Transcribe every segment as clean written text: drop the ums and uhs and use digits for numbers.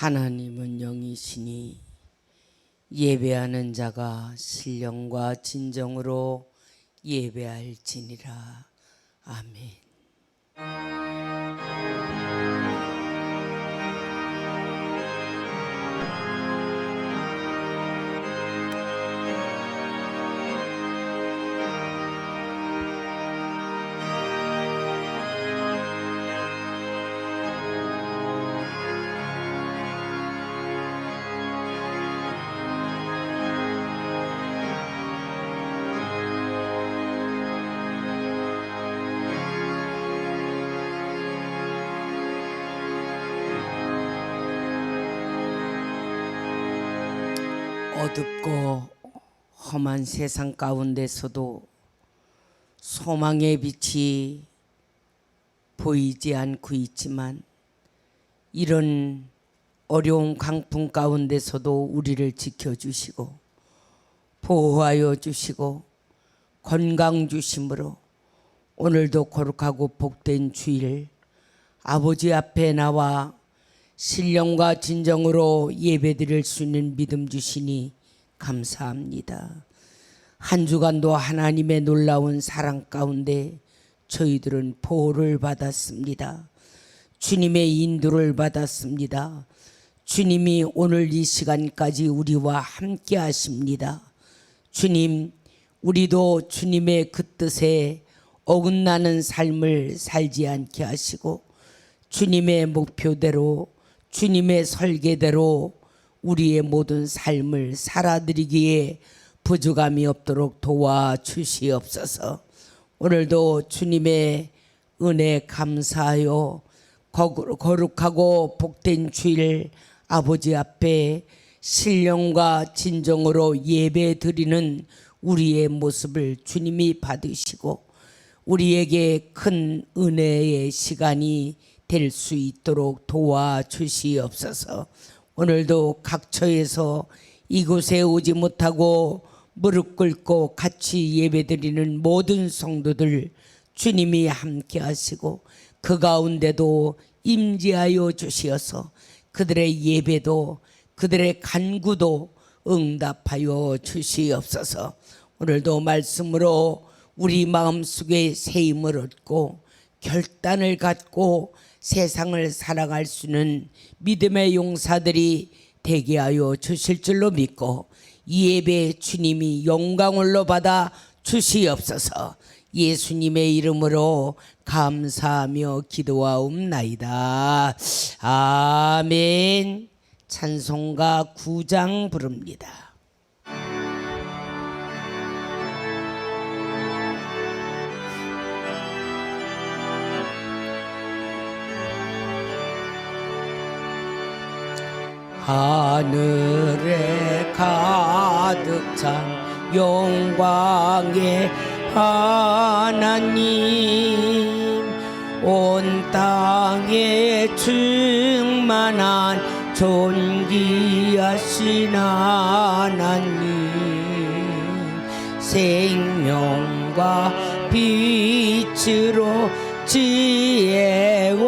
하나님은 영이시니 예배하는 자가 신령과 진정으로 예배할지니라. 아멘. 어둡고 험한 세상 가운데서도 소망의 빛이 보이지 않고 있지만, 이런 어려운 강풍 가운데서도 우리를 지켜주시고 보호하여 주시고 건강 주심으로 오늘도 거룩하고 복된 주일 아버지 앞에 나와 신령과 진정으로 예배드릴 수 있는 믿음 주시니 감사합니다. 한 주간도 하나님의 놀라운 사랑 가운데 저희들은 보호를 받았습니다. 주님의 인도를 받았습니다. 주님이 오늘 이 시간까지 우리와 함께 하십니다. 주님, 우리도 주님의 그 뜻에 어긋나는 삶을 살지 않게 하시고 주님의 목표대로 주님의 설계대로 우리의 모든 삶을 살아드리기에 부족함이 없도록 도와주시옵소서. 오늘도 주님의 은혜 감사하여 거룩하고 복된 주일 아버지 앞에 신령과 진정으로 예배 드리는 우리의 모습을 주님이 받으시고 우리에게 큰 은혜의 시간이 될 수 있도록 도와주시옵소서. 오늘도 각처에서 이곳에 오지 못하고 무릎 꿇고 같이 예배드리는 모든 성도들 주님이 함께 하시고 그 가운데도 임재하여 주시어서 그들의 예배도 그들의 간구도 응답하여 주시옵소서. 오늘도 말씀으로 우리 마음속에 새 힘을 얻고 결단을 갖고 세상을 살아갈 수 있는 믿음의 용사들이 되게 하여 주실 줄로 믿고 이 예배 주님이 영광을로 받아 주시옵소서. 예수님의 이름으로 감사하며 기도하옵나이다. 아멘. 찬송가 9장 부릅니다. 하늘에 가득 찬 영광의 하나님, 온 땅에 충만한 존귀하신 하나님, 생명과 빛으로 지혜와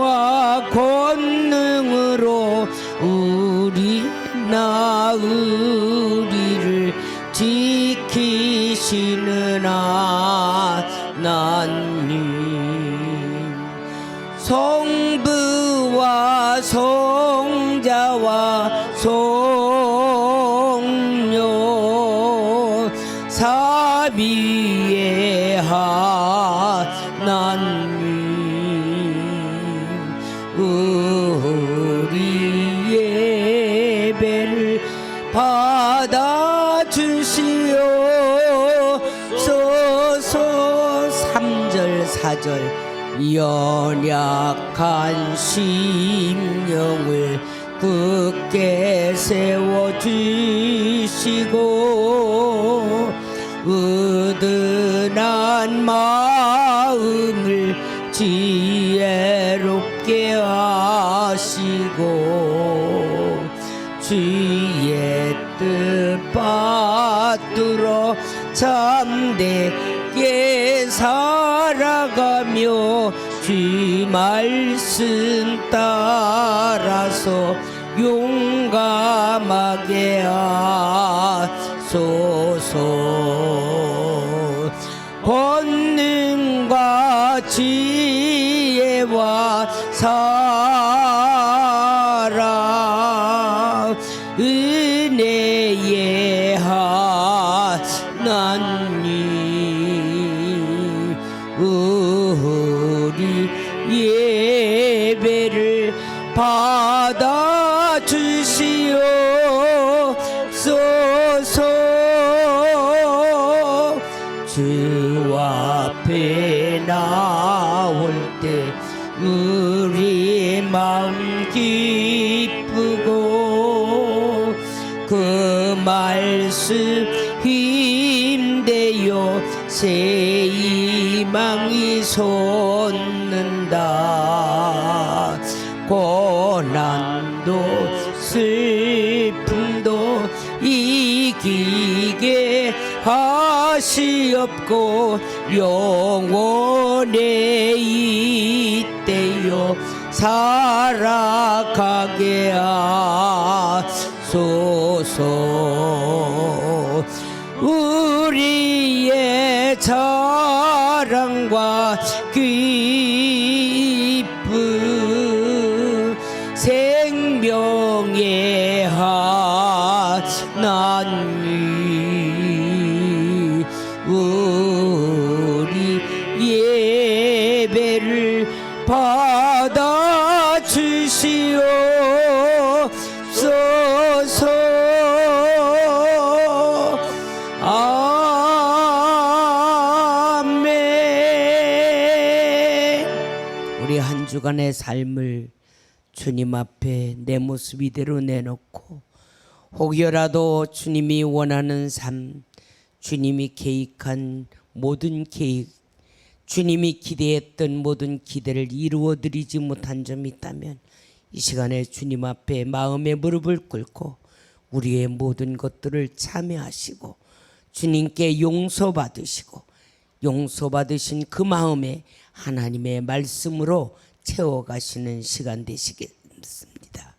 권능으로 우리를 지키시는 하나님, 성부와 성자와 성령 삼위의 하나님, 우리 예배를 받아주시옵소서. 3절 4절 연약한 심령을 굳게 세워주시고 으든한 마음을 지혜롭게 하시고 주의 뜻 받들어 참되게 살아가며 주 말씀 따라서 용감하게 하소서. 권능과 지혜와 사랑 은혜의 하나님, 우리 예배를 받아주시옵소서. 주 앞에 나올 때 우리 마음 기쁘고 그 말씀 힘대요 새 희망이 솟는다. 고난도 슬픔도 이기게 하시옵고 영원에 이때요 살아가게 하소서. 우리의 자랑과 기쁨 생명의 하나님, 우리 예배를 받아주시옵소서. 아멘. 우리 한 주간의 삶을 주님 앞에 내 모습 이대로 내놓고 혹여라도 주님이 원하는 삶, 주님이 계획한 모든 계획, 주님이 기대했던 모든 기대를 이루어드리지 못한 점이 있다면 이 시간에 주님 앞에 마음의 무릎을 꿇고 우리의 모든 것들을 참여하시고 주님께 용서받으시고 용서받으신 그 마음에 하나님의 말씀으로 채워가시는 시간 되시겠습니다.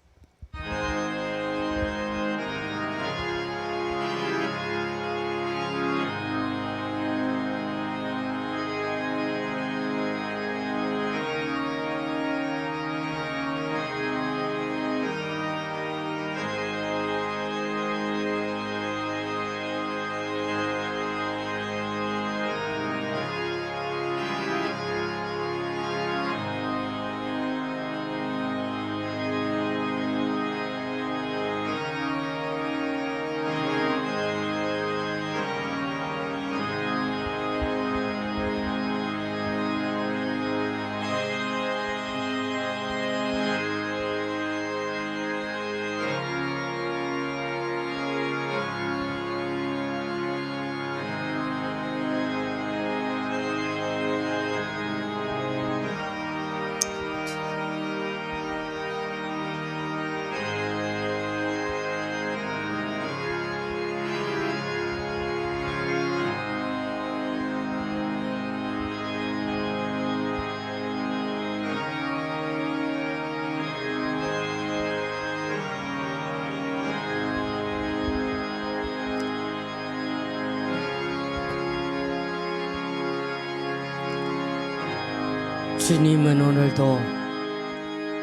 주님은 오늘도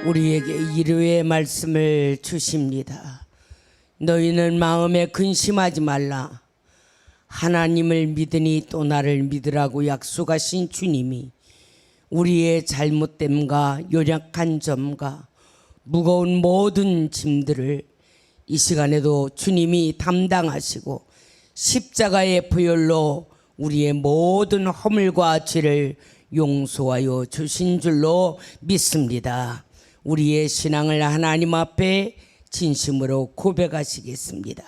우리에게 이르의 말씀을 주십니다. 너희는 마음에 근심하지 말라. 하나님을 믿으니 또 나를 믿으라고 약속하신 주님이 우리의 잘못됨과 연약한 점과 무거운 모든 짐들을 이 시간에도 주님이 담당하시고 십자가의 보혈로 우리의 모든 허물과 죄를 용서하여 주신 줄로 믿습니다. 우리의 신앙을 하나님 앞에 진심으로 고백하시겠습니다.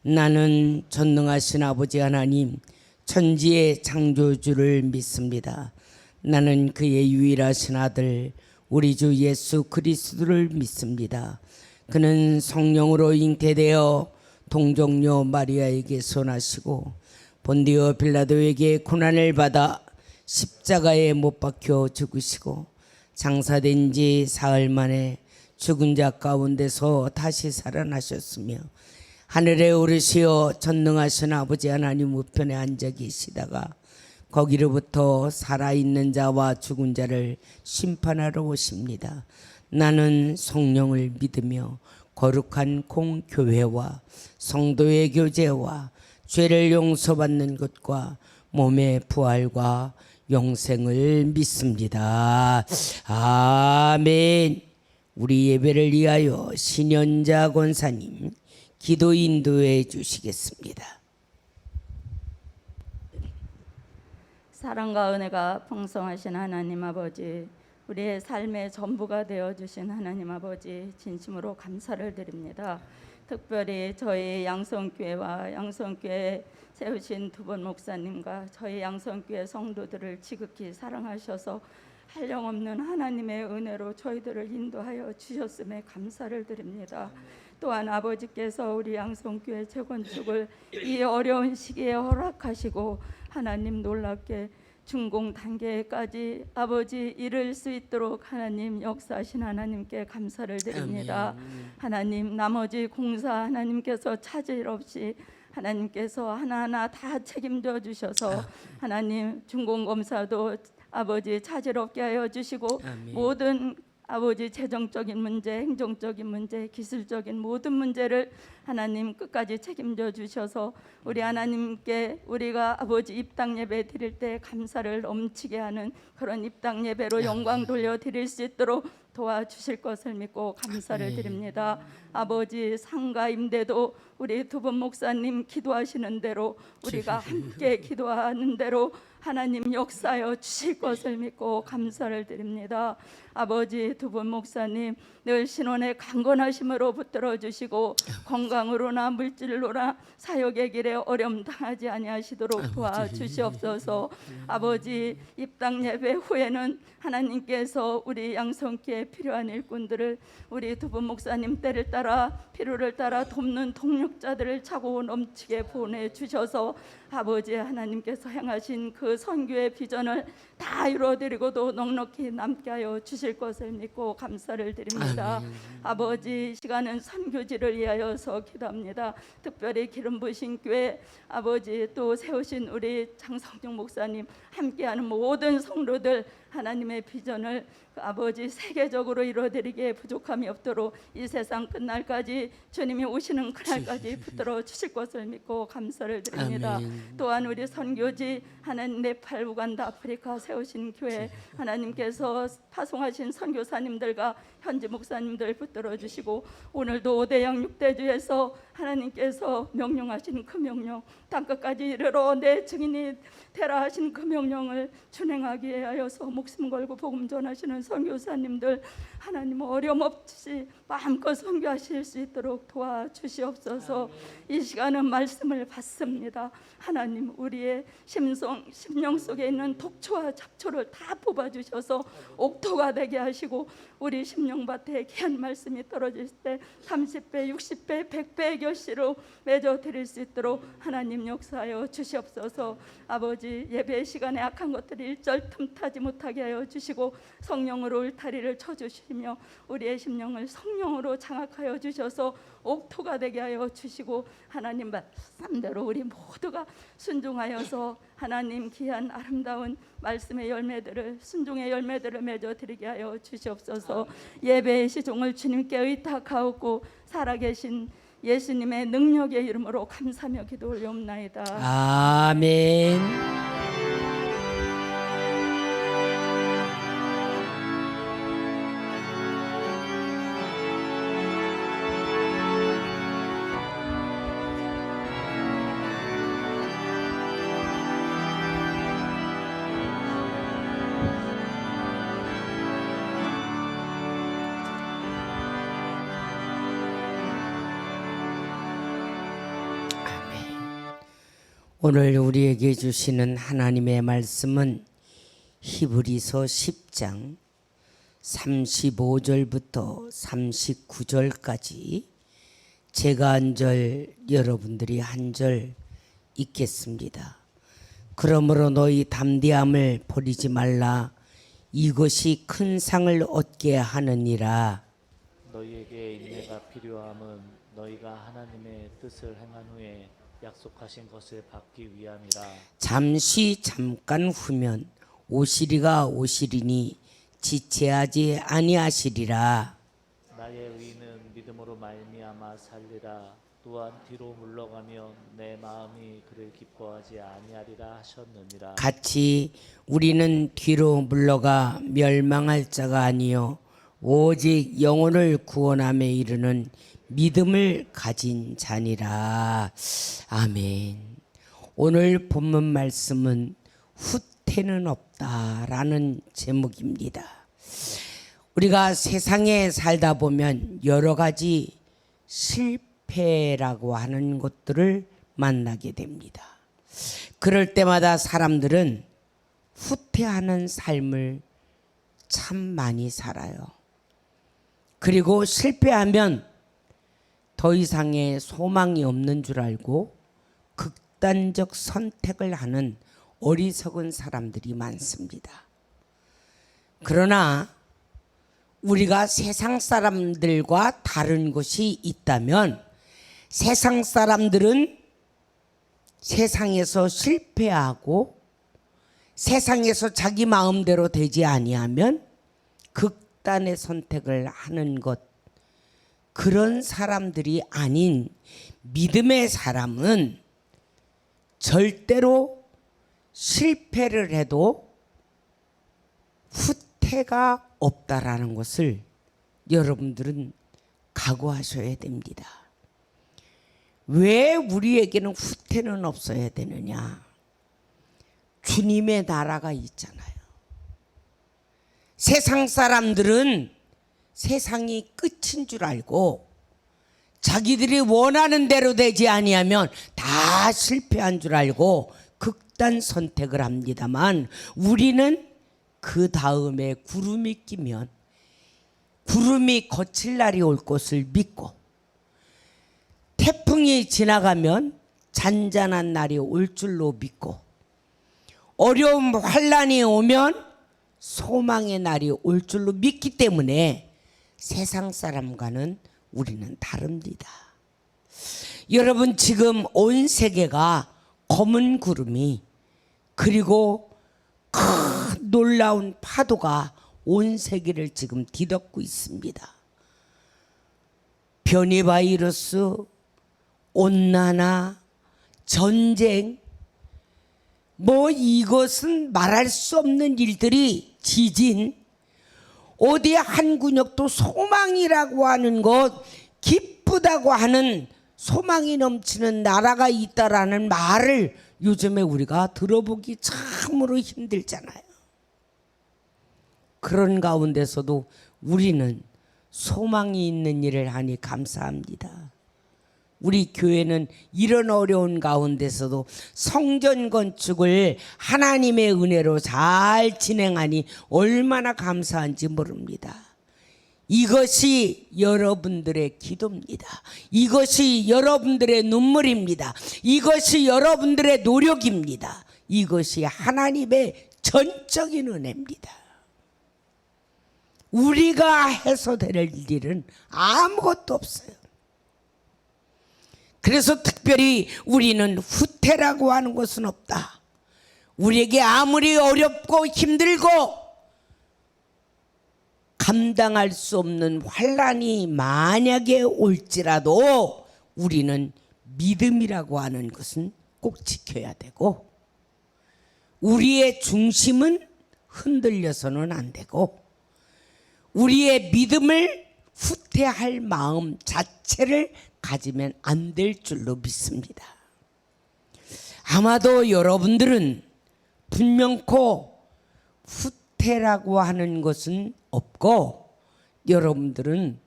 나는 전능하신 아버지 하나님, 천지의 창조주를 믿습니다. 나는 그의 유일하신 아들 우리 주 예수 그리스도를 믿습니다. 그는 성령으로 잉태되어 동정녀 마리아에게 손하시고 본디오 빌라도에게 고난을 받아 십자가에 못 박혀 죽으시고 장사된 지 사흘 만에 죽은 자 가운데서 다시 살아나셨으며 하늘에 오르시어 전능하신 아버지 하나님 우편에 앉아 계시다가 거기로부터 살아있는 자와 죽은 자를 심판하러 오십니다. 나는 성령을 믿으며 거룩한 공교회와 성도의 교제와 죄를 용서받는 것과 몸의 부활과 영생을 믿습니다. 아멘. 우리 예배를 위하여 신현자 권사님 기도 인도해 주시겠습니다. 사랑과 은혜가 풍성하신 하나님 아버지, 우리의 삶의 전부가 되어주신 하나님 아버지, 진심으로 감사를 드립니다. 특별히 저희 양성교회와 양성교회 세우신 두 분 목사님과 저희 양성교회 성도들을 지극히 사랑하셔서 한량없는 하나님의 은혜로 저희들을 인도하여 주셨음에 감사를 드립니다. 또한 아버지께서 우리 양성교회 재건축을 이 어려운 시기에 허락하시고 하나님 놀랍게 준공 단계까지 아버지 이룰 수 있도록 하나님 역사하신 하나님께 감사를 드립니다. 아멘. 하나님 나머지 공사 하나님께서 차질 없이 하나님께서 하나하나 다 책임져 주셔서 하나님 준공검사도 아버지 차질 없게 하여 주시고 아멘. 모든 아버지 재정적인 문제, 행정적인 문제, 기술적인 모든 문제를 하나님 끝까지 책임져 주셔서 우리 하나님께 우리가 아버지 입당 예배 드릴 때 감사를 넘치게 하는 그런 입당 예배로 영광 돌려 드릴 수 있도록 도와주실 것을 믿고 감사를 드립니다. 아버지 상가 임대도 우리 두 분 목사님 기도하시는 대로 우리가 함께 기도하는 대로 하나님 역사하여 주실 것을 믿고 감사를 드립니다. 아버지 두 분 목사님 늘 신원의 강건하심으로 붙들어 주시고 건강으로나 물질로나 사역의 길에 어려움 당하지 아니하시도록 도와주시옵소서. 아버지 입당 예배 후에는 하나님께서 우리 양성교회에 필요한 일꾼들을 우리 두 분 목사님 때를 따라 필요를 따라 돕는 동력자들을 차고 넘치게 보내주셔서 아버지 하나님께서 행하신 그 선교의 비전을 다 이루어드리고도 넉넉히 남게 하여 주실 것을 믿고 감사를 드립니다. 아버지 시간은 선교지를 위하여서 기도합니다. 특별히 기름 부으신 교회 아버지 또 세우신 우리 장성중 목사님 함께하는 모든 성도들 하나님의 비전을 아버지 세계적으로 이루어드리기에 부족함이 없도록 이 세상 끝날까지 주님이 오시는 그날까지 붙들어 주실 것을 믿고 감사를 드립니다. 아멘. 또한 우리 선교지 하나님 네팔, 우간다, 아프리카 세우신 교회 하나님께서 파송하신 선교사님들과 현지 목사님들 붙들어 주시고 오늘도 5대양 6대주에서 하나님께서 명령하신 그 명령 땅끝까지 이르러 내 증인이 되라 하신 그 명령을 준행하기 하여서 목숨 걸고 복음 전하시는 선교사님들 하나님 어려움 없이 마음껏 선교하실 수 있도록 도와주시옵소서. 이 시간은 말씀을 받습니다. 하나님 우리의 심령 속에 있는 독초와 잡초를 다 뽑아주셔서 옥토가 되게 하시고 우리 심령밭에 귀한 말씀이 떨어질 때 30배, 60배, 100배의 결실로 맺어 드릴 수 있도록 하나님 역사하여 주시옵소서. 아버지 예배 시간에 악한 것들이 일절 틈타지 못하게 하여 주시고 성령으로 울타리를 쳐주시며 우리의 심령을 성령으로 장악하여 주셔서 옥토가 되게 하여 주시고 하나님 말씀대로 우리 모두가 순종하여서 하나님 귀한 아름다운 말씀의 열매들을 순종의 열매들을 맺어 드리게 하여 주시옵소서. 예배의 시종을 주님께 의탁하옵고 살아계신 예수님의 능력의 이름으로 감사하며 기도 올려옵나이다. 아멘. 오늘 우리에게 주시는 하나님의 말씀은 히브리서 10장 35절부터 39절까지 제가 한 절 여러분들이 한 절 읽겠습니다. 그러므로 너희 담대함을 버리지 말라. 이것이 큰 상을 얻게 하느니라. 너희에게 인내가 필요함은 너희가 하나님의 뜻을 행한 후에 약속하신 것을 받기 위함이라. 잠시 잠깐 후면 오시리가 오시리니 지체하지 아니하시리라. 나의 의인은 믿음으로 말미암아 살리라. 또한 뒤로 물러가면 내 마음이 그를 기뻐하지 아니하리라 하셨느니라. 같이 우리는 뒤로 물러가 멸망할 자가 아니요 오직 영혼을 구원함에 이르는 믿음을 가진 자니라. 아멘. 오늘 본문 말씀은 후퇴는 없다라는 제목입니다. 우리가 세상에 살다 보면 여러 가지 실패라고 하는 것들을 만나게 됩니다. 그럴 때마다 사람들은 후퇴하는 삶을 참 많이 살아요. 그리고 실패하면 더 이상의 소망이 없는 줄 알고 극단적 선택을 하는 어리석은 사람들이 많습니다. 그러나 우리가 세상 사람들과 다른 것이 있다면 세상 사람들은 세상에서 실패하고 세상에서 자기 마음대로 되지 아니하면 극단의 선택을 하는 것, 그런 사람들이 아닌 믿음의 사람은 절대로 실패를 해도 후퇴가 없다라는 것을 여러분들은 각오하셔야 됩니다. 왜 우리에게는 후퇴는 없어야 되느냐? 주님의 나라가 있잖아요. 세상 사람들은 세상이 끝인 줄 알고 자기들이 원하는 대로 되지 아니하면 다 실패한 줄 알고 극단 선택을 합니다만 우리는 그 다음에 구름이 끼면 구름이 거칠 날이 올 것을 믿고 태풍이 지나가면 잔잔한 날이 올 줄로 믿고 어려움 환난이 오면 소망의 날이 올 줄로 믿기 때문에 세상 사람과는 우리는 다릅니다. 여러분, 지금 온 세계가 검은 구름이 그리고 큰 놀라운 파도가 온 세계를 지금 뒤덮고 있습니다. 변이 바이러스, 온난화, 전쟁, 이것은 말할 수 없는 일들이, 지진, 어디 한 군역도 소망이라고 하는 것, 기쁘다고 하는 소망이 넘치는 나라가 있다라는 말을 요즘에 우리가 들어보기 참으로 힘들잖아요. 그런 가운데서도 우리는 소망이 있는 일을 하니 감사합니다. 우리 교회는 이런 어려운 가운데서도 성전 건축을 하나님의 은혜로 잘 진행하니 얼마나 감사한지 모릅니다. 이것이 여러분들의 기도입니다. 이것이 여러분들의 눈물입니다. 이것이 여러분들의 노력입니다. 이것이 하나님의 전적인 은혜입니다. 우리가 해서 될 일은 아무것도 없어요. 그래서 특별히 우리는 후퇴라고 하는 것은 없다. 우리에게 아무리 어렵고 힘들고 감당할 수 없는 환난이 만약에 올지라도 우리는 믿음이라고 하는 것은 꼭 지켜야 되고 우리의 중심은 흔들려서는 안 되고 우리의 믿음을 후퇴할 마음 자체를 가지면 안 될 줄로 믿습니다. 아마도 여러분들은 분명코 후퇴라고 하는 것은 없고 여러분들은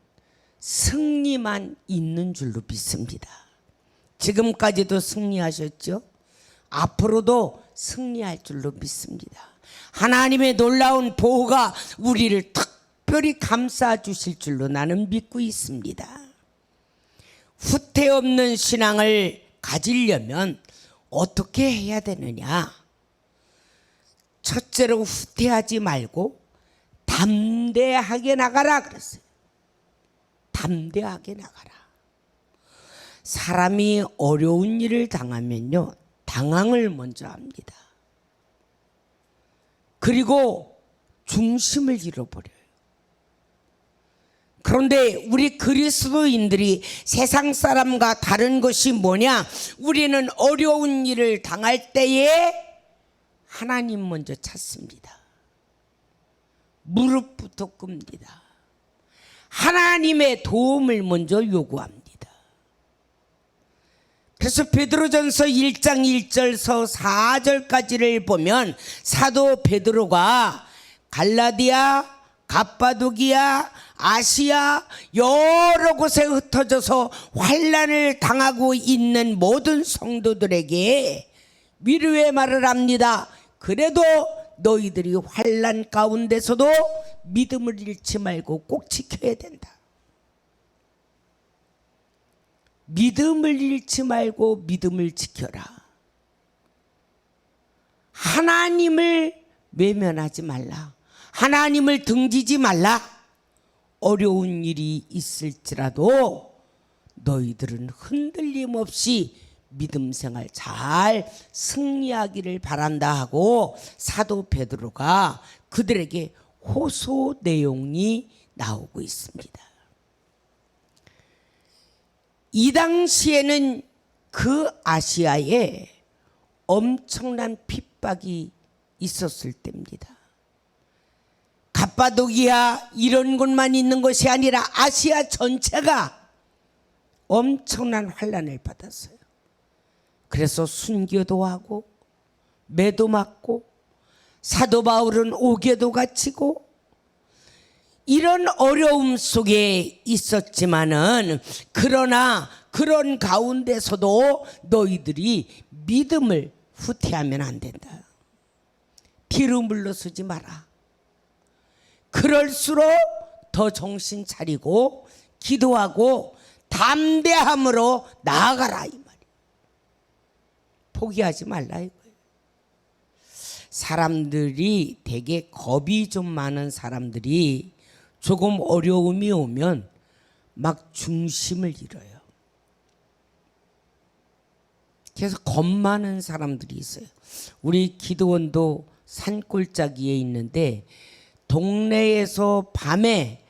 승리만 있는 줄로 믿습니다. 지금까지도 승리하셨죠? 앞으로도 승리할 줄로 믿습니다. 하나님의 놀라운 보호가 우리를 특별히 감싸 주실 줄로 나는 믿고 있습니다. 후퇴 없는 신앙을 가지려면 어떻게 해야 되느냐? 첫째로 후퇴하지 말고 담대하게 나가라 그랬어요. 담대하게 나가라. 사람이 어려운 일을 당하면요, 당황을 먼저 합니다. 그리고 중심을 잃어버려요. 그런데 우리 그리스도인들이 세상 사람과 다른 것이 뭐냐? 우리는 어려운 일을 당할 때에 하나님 먼저 찾습니다. 무릎부터 꿇습니다. 하나님의 도움을 먼저 요구합니다. 그래서 베드로전서 1장 1절서 4절까지를 보면 사도 베드로가 갈라디아, 갑바도기아, 아시아 여러 곳에 흩어져서 환난을 당하고 있는 모든 성도들에게 위로의 말을 합니다. 그래도 너희들이 환난 가운데서도 믿음을 잃지 말고 꼭 지켜야 된다. 믿음을 잃지 말고 믿음을 지켜라. 하나님을 외면하지 말라. 하나님을 등지지 말라. 어려운 일이 있을지라도 너희들은 흔들림 없이 믿음 생활 잘 승리하기를 바란다 하고 사도 베드로가 그들에게 호소 내용이 나오고 있습니다. 이 당시에는 그 아시아에 엄청난 핍박이 있었을 때입니다. 갑바도기아 이런 곳만 있는 것이 아니라 아시아 전체가 엄청난 환난을 받았어요. 그래서 순교도 하고 매도 맞고 사도 바울은 옥에도 갇히고 이런 어려움 속에 있었지만은 그러나 그런 가운데서도 너희들이 믿음을 후퇴하면 안 된다. 뒤로 물러서지 마라. 그럴수록 더 정신 차리고 기도하고 담대함으로 나아가라 이 말이에요. 포기하지 말라 이거예요. 사람들이 되게 겁이 좀 많은 사람들이 조금 어려움이 오면 막 중심을 잃어요. 그래서 겁 많은 사람들이 있어요. 우리 기도원도 산골짜기에 있는데 동네에서 밤에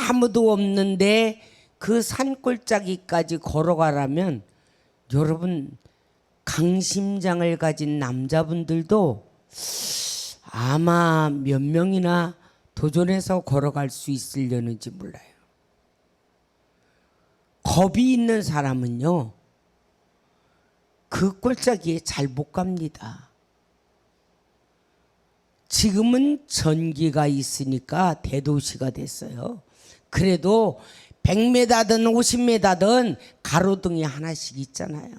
아무도 없는데 그 산골짜기까지 걸어가라면 여러분 강심장을 가진 남자분들도 아마 몇 명이나 도전해서 걸어갈 수 있으려는지 몰라요. 겁이 있는 사람은요 그 꼴짜기에 잘 못 갑니다. 지금은 전기가 있으니까 대도시가 됐어요. 그래도 100m든 50m든 가로등이 하나씩 있잖아요.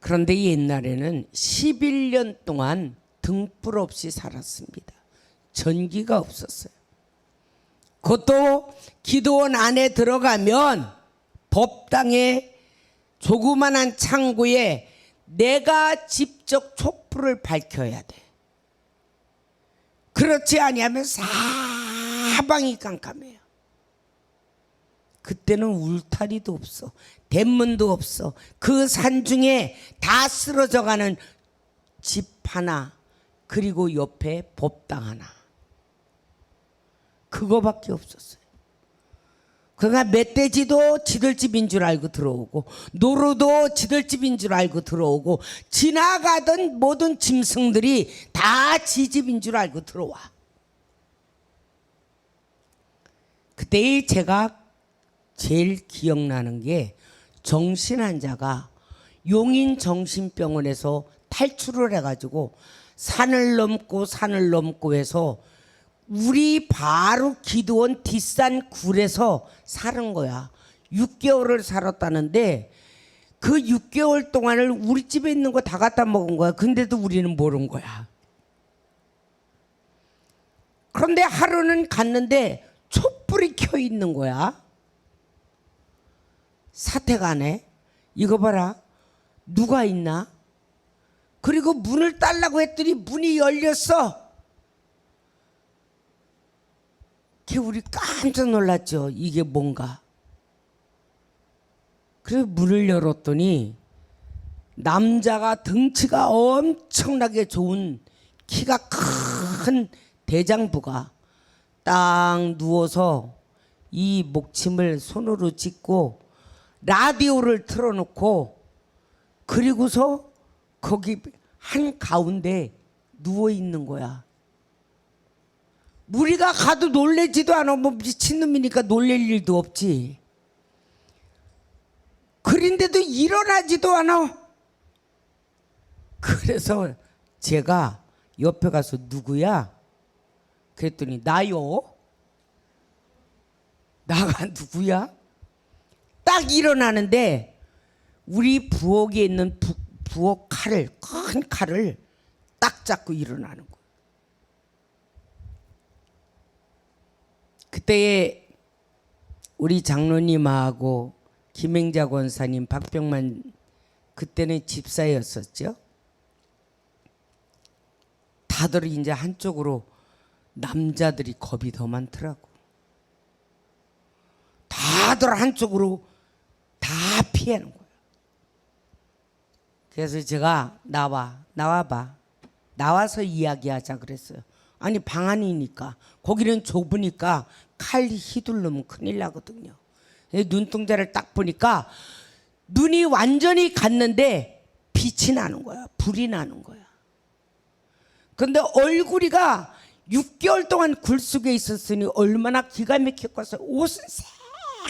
그런데 옛날에는 11년 동안 등불 없이 살았습니다. 전기가 없었어요. 그것도 기도원 안에 들어가면 법당에 조그만한 창구에 내가 직접 촛불을 밝혀야 돼. 그렇지 아니하면 사방이 깜깜해요. 그때는 울타리도 없어. 대문도 없어. 그 산중에 다 쓰러져가는 집 하나 그리고 옆에 법당 하나. 그거밖에 없었어요. 그러니까 멧돼지도 지들집인 줄 알고 들어오고 노루도 지들집인 줄 알고 들어오고 지나가던 모든 짐승들이 다 지집인 줄 알고 들어와. 그때 제가 제일 기억나는 게 정신환자가 용인 정신병원에서 탈출을 해가지고 산을 넘고 해서 우리 바로 기도원 뒷산 굴에서 살은 거야. 6개월을 살았다는데 그 6개월 동안을 우리 집에 있는 거 다 갖다 먹은 거야. 근데도 우리는 모른 거야. 그런데 하루는 갔는데 촛불이 켜 있는 거야. 사태가네. 이거 봐라. 누가 있나? 그리고 문을 딸라고 했더니 문이 열렸어. 그렇게 우리 깜짝 놀랐죠. 이게 뭔가. 그래서 문을 열었더니 남자가 덩치가 엄청나게 좋은 키가 큰 대장부가 딱 누워서 이 목침을 손으로 짚고 라디오를 틀어놓고 그리고서 거기 한 가운데 누워 있는 거야. 우리가 가도 놀래지도 않아. 뭐 미친놈이니까 놀랄 일도 없지. 그런데도 일어나지도 않아. 그래서 제가 옆에 가서 누구야? 그랬더니 나요. 나가 누구야? 딱 일어나는데 우리 부엌에 있는 부엌 칼을, 큰 칼을 딱 잡고 일어나는 거야. 그때에 우리 장로님하고 김행자 권사님, 박병만 그때는 집사였었죠. 다들 이제 한쪽으로 남자들이 겁이 더 많더라고. 다들 한쪽으로 다 피하는 거야. 그래서 제가 나와봐. 나와서 이야기하자 그랬어요. 아니 방 안이니까 거기는 좁으니까 칼 휘둘르면 큰일 나거든요. 눈동자를 딱 보니까 눈이 완전히 갔는데 빛이 나는 거야. 불이 나는 거야. 근데 얼굴이가 6개월 동안 굴 속에 있었으니 얼마나 기가 막혔겠어. 옷은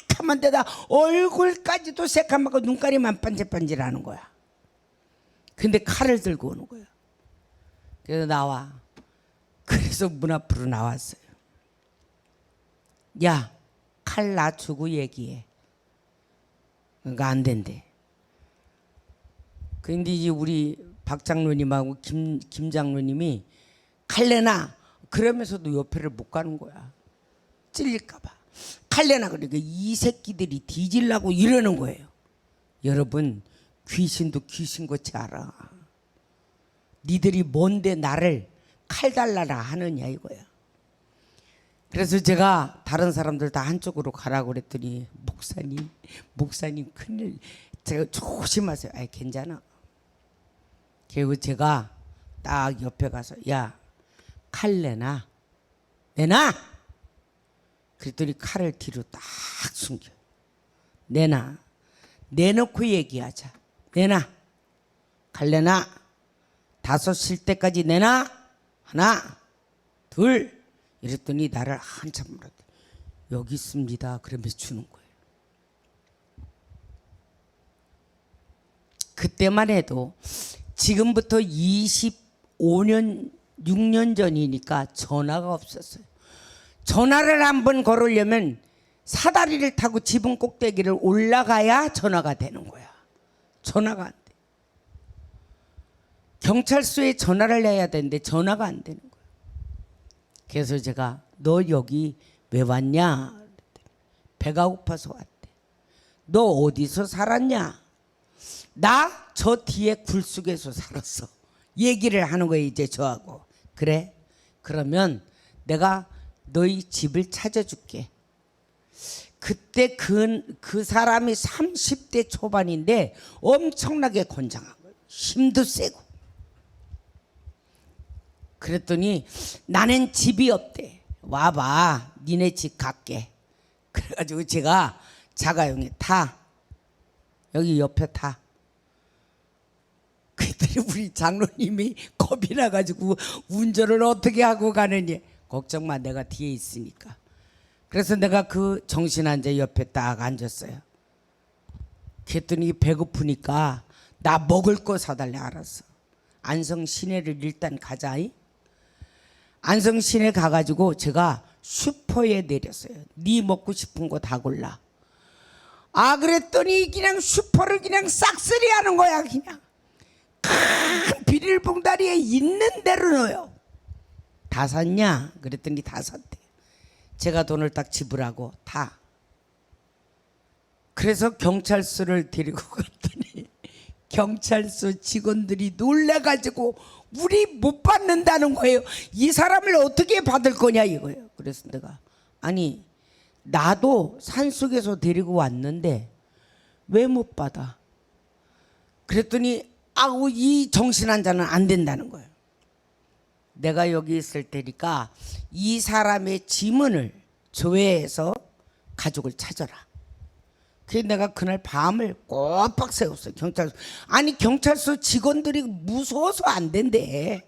새카만 데다 얼굴까지도 새카맣고 눈가리만 반질반질하는 거야. 근데 칼을 들고 오는 거야. 그래서 나와. 그래서 문 앞으로 나왔어요. 야, 칼 놔주고 얘기해. 그러니까 안 된대. 근데 이제 우리 박 장로님하고 김 장로님이 칼내나 그러면서도 옆에를 못 가는 거야. 찔릴까봐. 칼내나 그러니까 이 새끼들이 뒤질라고 이러는 거예요. 여러분 귀신도 귀신같이 알아. 니들이 뭔데 나를 칼 달라라 하느냐 이거야. 그래서 제가 다른 사람들 다 한쪽으로 가라고 그랬더니 목사님 큰일. 제가 조심하세요. 아이 괜찮아. 그리고 제가 딱 옆에 가서 야 칼 내놔. 그랬더니 칼을 뒤로 딱 숨겨. 내놓고 얘기하자. 내놔. 칼 내놔. 5 실 때까지 내놔. 하나 둘. 이랬더니 나를 한참 물었대. 여기 있습니다. 그러면서 주는 거예요. 그때만 해도 지금부터 25년 6년 전이니까 전화가 없었어요. 전화를 한번 걸으려면 사다리를 타고 지붕 꼭대기를 올라가야 전화가 되는 거야. 전화가 안 돼. 경찰서에 전화를 해야 되는데 전화가 안 되는 거야. 그래서 제가 너 여기 왜 왔냐? 배가 고파서 왔대. 너 어디서 살았냐? 나 저 뒤에 굴속에서 살았어. 얘기를 하는 거예요 이제 저하고. 그래? 그러면 내가 너희 집을 찾아줄게. 그때 그 사람이 30대 초반인데 엄청나게 건장한 거예요. 힘도 세고. 그랬더니 나는 집이 없대. 와봐. 니네 집 갈게. 그래가지고 제가 자가용에 타. 여기 옆에 타. 그랬더니 우리 장로님이 겁이 나가지고 운전을 어떻게 하고 가느니. 걱정 마. 내가 뒤에 있으니까. 그래서 내가 그 정신환자 옆에 딱 앉았어요. 그랬더니 배고프니까 나 먹을 거 사달래. 알았어. 안성 시내를 일단 가자. 안성 시내 가가지고 제가 슈퍼에 내렸어요. 네 먹고 싶은 거 다 골라. 아 그랬더니 그냥 슈퍼를 그냥 싹쓸이 하는 거야. 그냥 큰 비닐봉다리에 있는 대로 넣어요. 다 샀냐? 그랬더니 다 샀대. 제가 돈을 딱 지불하고 다. 그래서 경찰서를 데리고 갔더니 경찰서 직원들이 놀래가지고 우리 못 받는다는 거예요. 이 사람을 어떻게 받을 거냐 이거예요. 그래서 내가 아니 나도 산속에서 데리고 왔는데 왜 못 받아? 그랬더니 아우 이 정신환자는 안 된다는 거예요. 내가 여기 있을 테니까 이 사람의 지문을 조회해서 가족을 찾아라. 그래서 내가 그날 밤을 꼬박 세웠어요. 경찰서. 아니 경찰서 직원들이 무서워서 안 된대.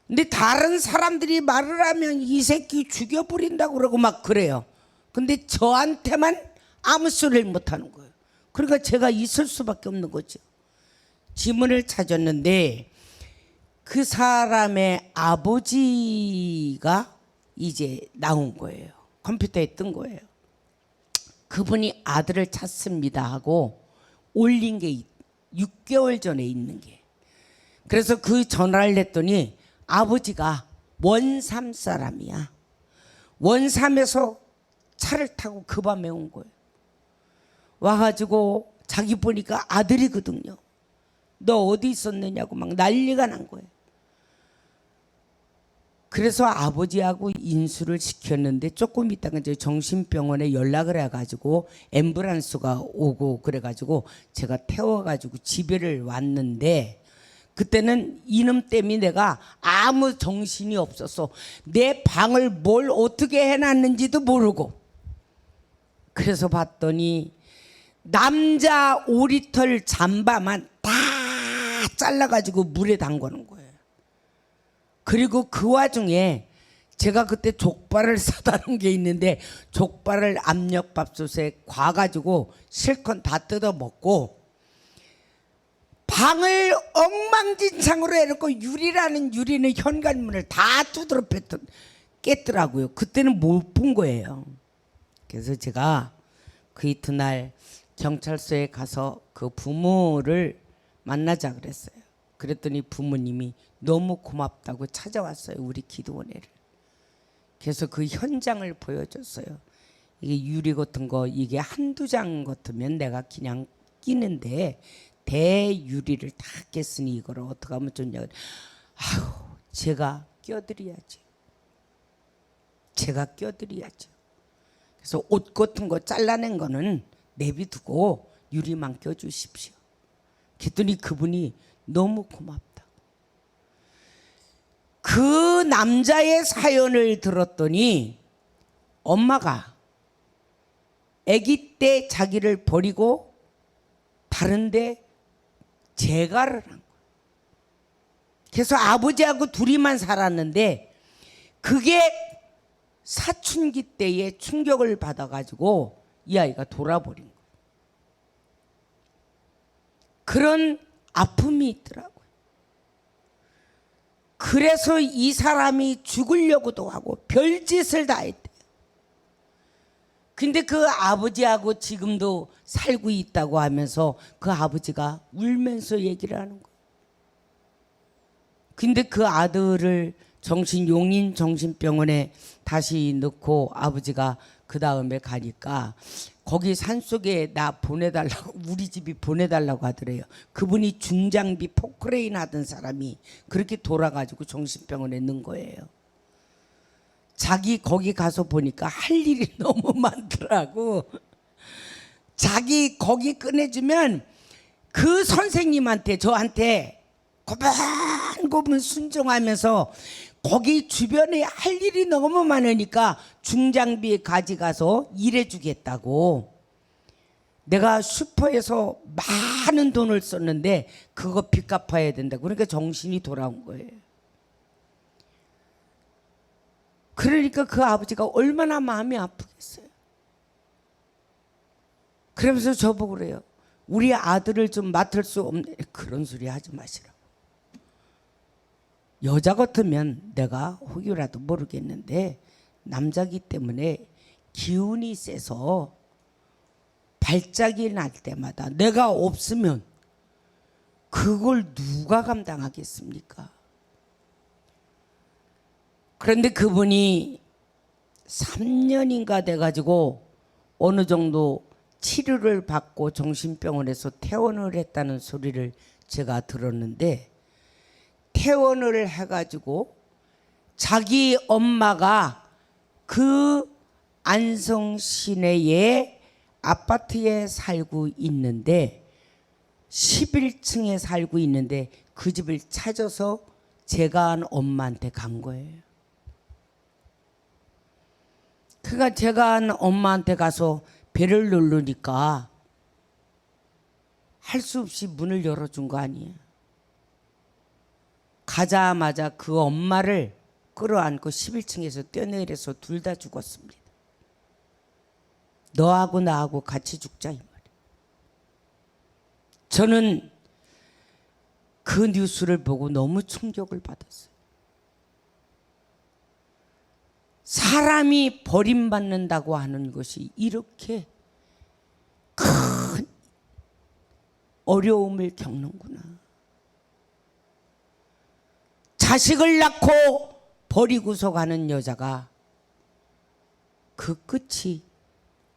근데 다른 사람들이 말을 하면 이 새끼 죽여버린다고 그러고 막 그래요. 근데 저한테만 아무 소리를 못 하는 거예요. 그러니까 제가 있을 수밖에 없는 거죠. 지문을 찾았는데 그 사람의 아버지가 이제 나온 거예요. 컴퓨터에 뜬 거예요. 그분이 아들을 찾습니다 하고 올린 게 6개월 전에 있는 게. 그래서 그 전화를 했더니 아버지가 원삼 사람이야. 원삼에서 차를 타고 그 밤에 온 거예요. 와가지고 자기 보니까 아들이거든요. 너 어디 있었느냐고 막 난리가 난 거예요. 그래서 아버지하고 인수를 시켰는데 조금 있다가 이제 정신병원에 연락을 해가지고 앰뷸런스가 오고 그래가지고 제가 태워가지고 집에를 왔는데 그때는 이놈 때문에 내가 아무 정신이 없었어. 내 방을 뭘 어떻게 해놨는지도 모르고. 그래서 봤더니 남자 오리털 잠바만 다 잘라가지고 물에 담그는 거예요. 그리고 그 와중에 제가 그때 족발을 사다 놓은 게 있는데 족발을 압력밥솥에 과가지고 실컷 다 뜯어 먹고 방을 엉망진창으로 해놓고 유리는 현관문을 다 두드러 깼더라고요. 그때는 못 본 거예요. 그래서 제가 그 이튿날 경찰서에 가서 그 부모를 만나자 그랬어요. 그랬더니 부모님이 너무 고맙다고 찾아왔어요. 우리 기도원회를. 그래서 그 현장을 보여줬어요. 이게 유리 같은 거 이게 한두 장 같으면 내가 그냥 끼는데 대유리를 다 깼으니 이거를 어떻게 하면 좋냐. 아유 제가 껴드려야지. 제가 껴드려야죠. 그래서 옷 같은 거 잘라낸 거는 내비두고 유리만 껴주십시오. 그랬더니 그분이 너무 고맙다. 그 남자의 사연을 들었더니 엄마가 아기 때 자기를 버리고 다른데 재가를 한 거예요. 그래서 아버지하고 둘이만 살았는데 그게 사춘기 때에 충격을 받아가지고 이 아이가 돌아버린 거예요. 그런 아픔이 있더라고요. 그래서 이 사람이 죽으려고도 하고 별짓을 다 했대요. 근데 그 아버지하고 지금도 살고 있다고 하면서 그 아버지가 울면서 얘기를 하는 거예요. 근데 그 아들을 용인 정신병원에 다시 넣고 아버지가 그 다음에 가니까 거기 산속에 나 보내달라고 우리 집이 보내달라고 하더래요. 그분이 중장비 포크레인 하던 사람이 그렇게 돌아가지고 정신병원에 넣은 거예요. 자기 거기 가서 보니까 할 일이 너무 많더라고. 자기 거기 꺼내주면 그 선생님한테 저한테 고분고분 순종하면서 거기 주변에 할 일이 너무 많으니까 중장비 가져가서 일해주겠다고. 내가 슈퍼에서 많은 돈을 썼는데 그거 빚 갚아야 된다고. 그러니까 정신이 돌아온 거예요. 그러니까 그 아버지가 얼마나 마음이 아프겠어요. 그러면서 저보고 그래요. 우리 아들을 좀 맡을 수 없네. 그런 소리 하지 마시라고. 여자 같으면 내가 혹여라도 모르겠는데 남자기 때문에 기운이 세서 발작이 날 때마다 내가 없으면 그걸 누가 감당하겠습니까? 그런데 그분이 3년인가 돼가지고 어느 정도 치료를 받고 정신병원에서 퇴원을 했다는 소리를 제가 들었는데 퇴원을 해가지고 자기 엄마가 그 안성 시내에 아파트에 살고 있는데 11층에 살고 있는데 그 집을 찾아서 제가 한 엄마한테 간 거예요. 그러니까 제가 한 엄마한테 가서 배를 누르니까 할 수 없이 문을 열어준 거 아니에요. 가자마자 그 엄마를 끌어안고 11층에서 뛰어내려서 둘 다 죽었습니다. 너하고 나하고 같이 죽자 이 말이에요. 저는 그 뉴스를 보고 너무 충격을 받았어요. 사람이 버림받는다고 하는 것이 이렇게 큰 어려움을 겪는구나. 자식을 낳고 버리고서 가는 여자가 그 끝이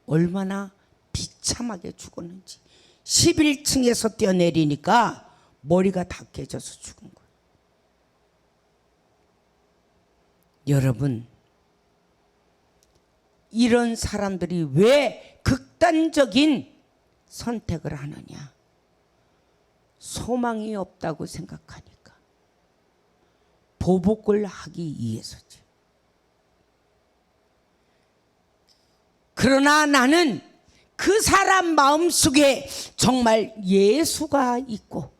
얼마나 비참하게 죽었는지. 11층에서 뛰어내리니까 머리가 다 깨져서 죽은 거예요. 여러분, 이런 사람들이 왜 극단적인 선택을 하느냐? 소망이 없다고 생각하니까. 보복을 하기 위해서지. 그러나 나는 그 사람 마음속에 정말 예수가 있고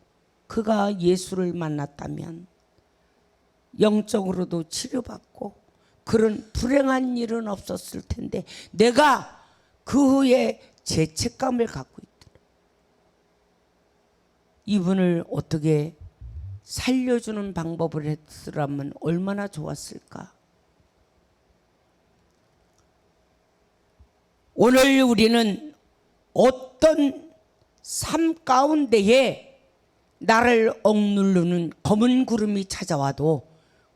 그가 예수를 만났다면 영적으로도 치료받고 그런 불행한 일은 없었을 텐데 내가 그 후에 죄책감을 갖고 있더라. 이분을 어떻게 살려주는 방법을 했으라면 얼마나 좋았을까. 오늘 우리는 어떤 삶 가운데에 나를 억누르는 검은 구름이 찾아와도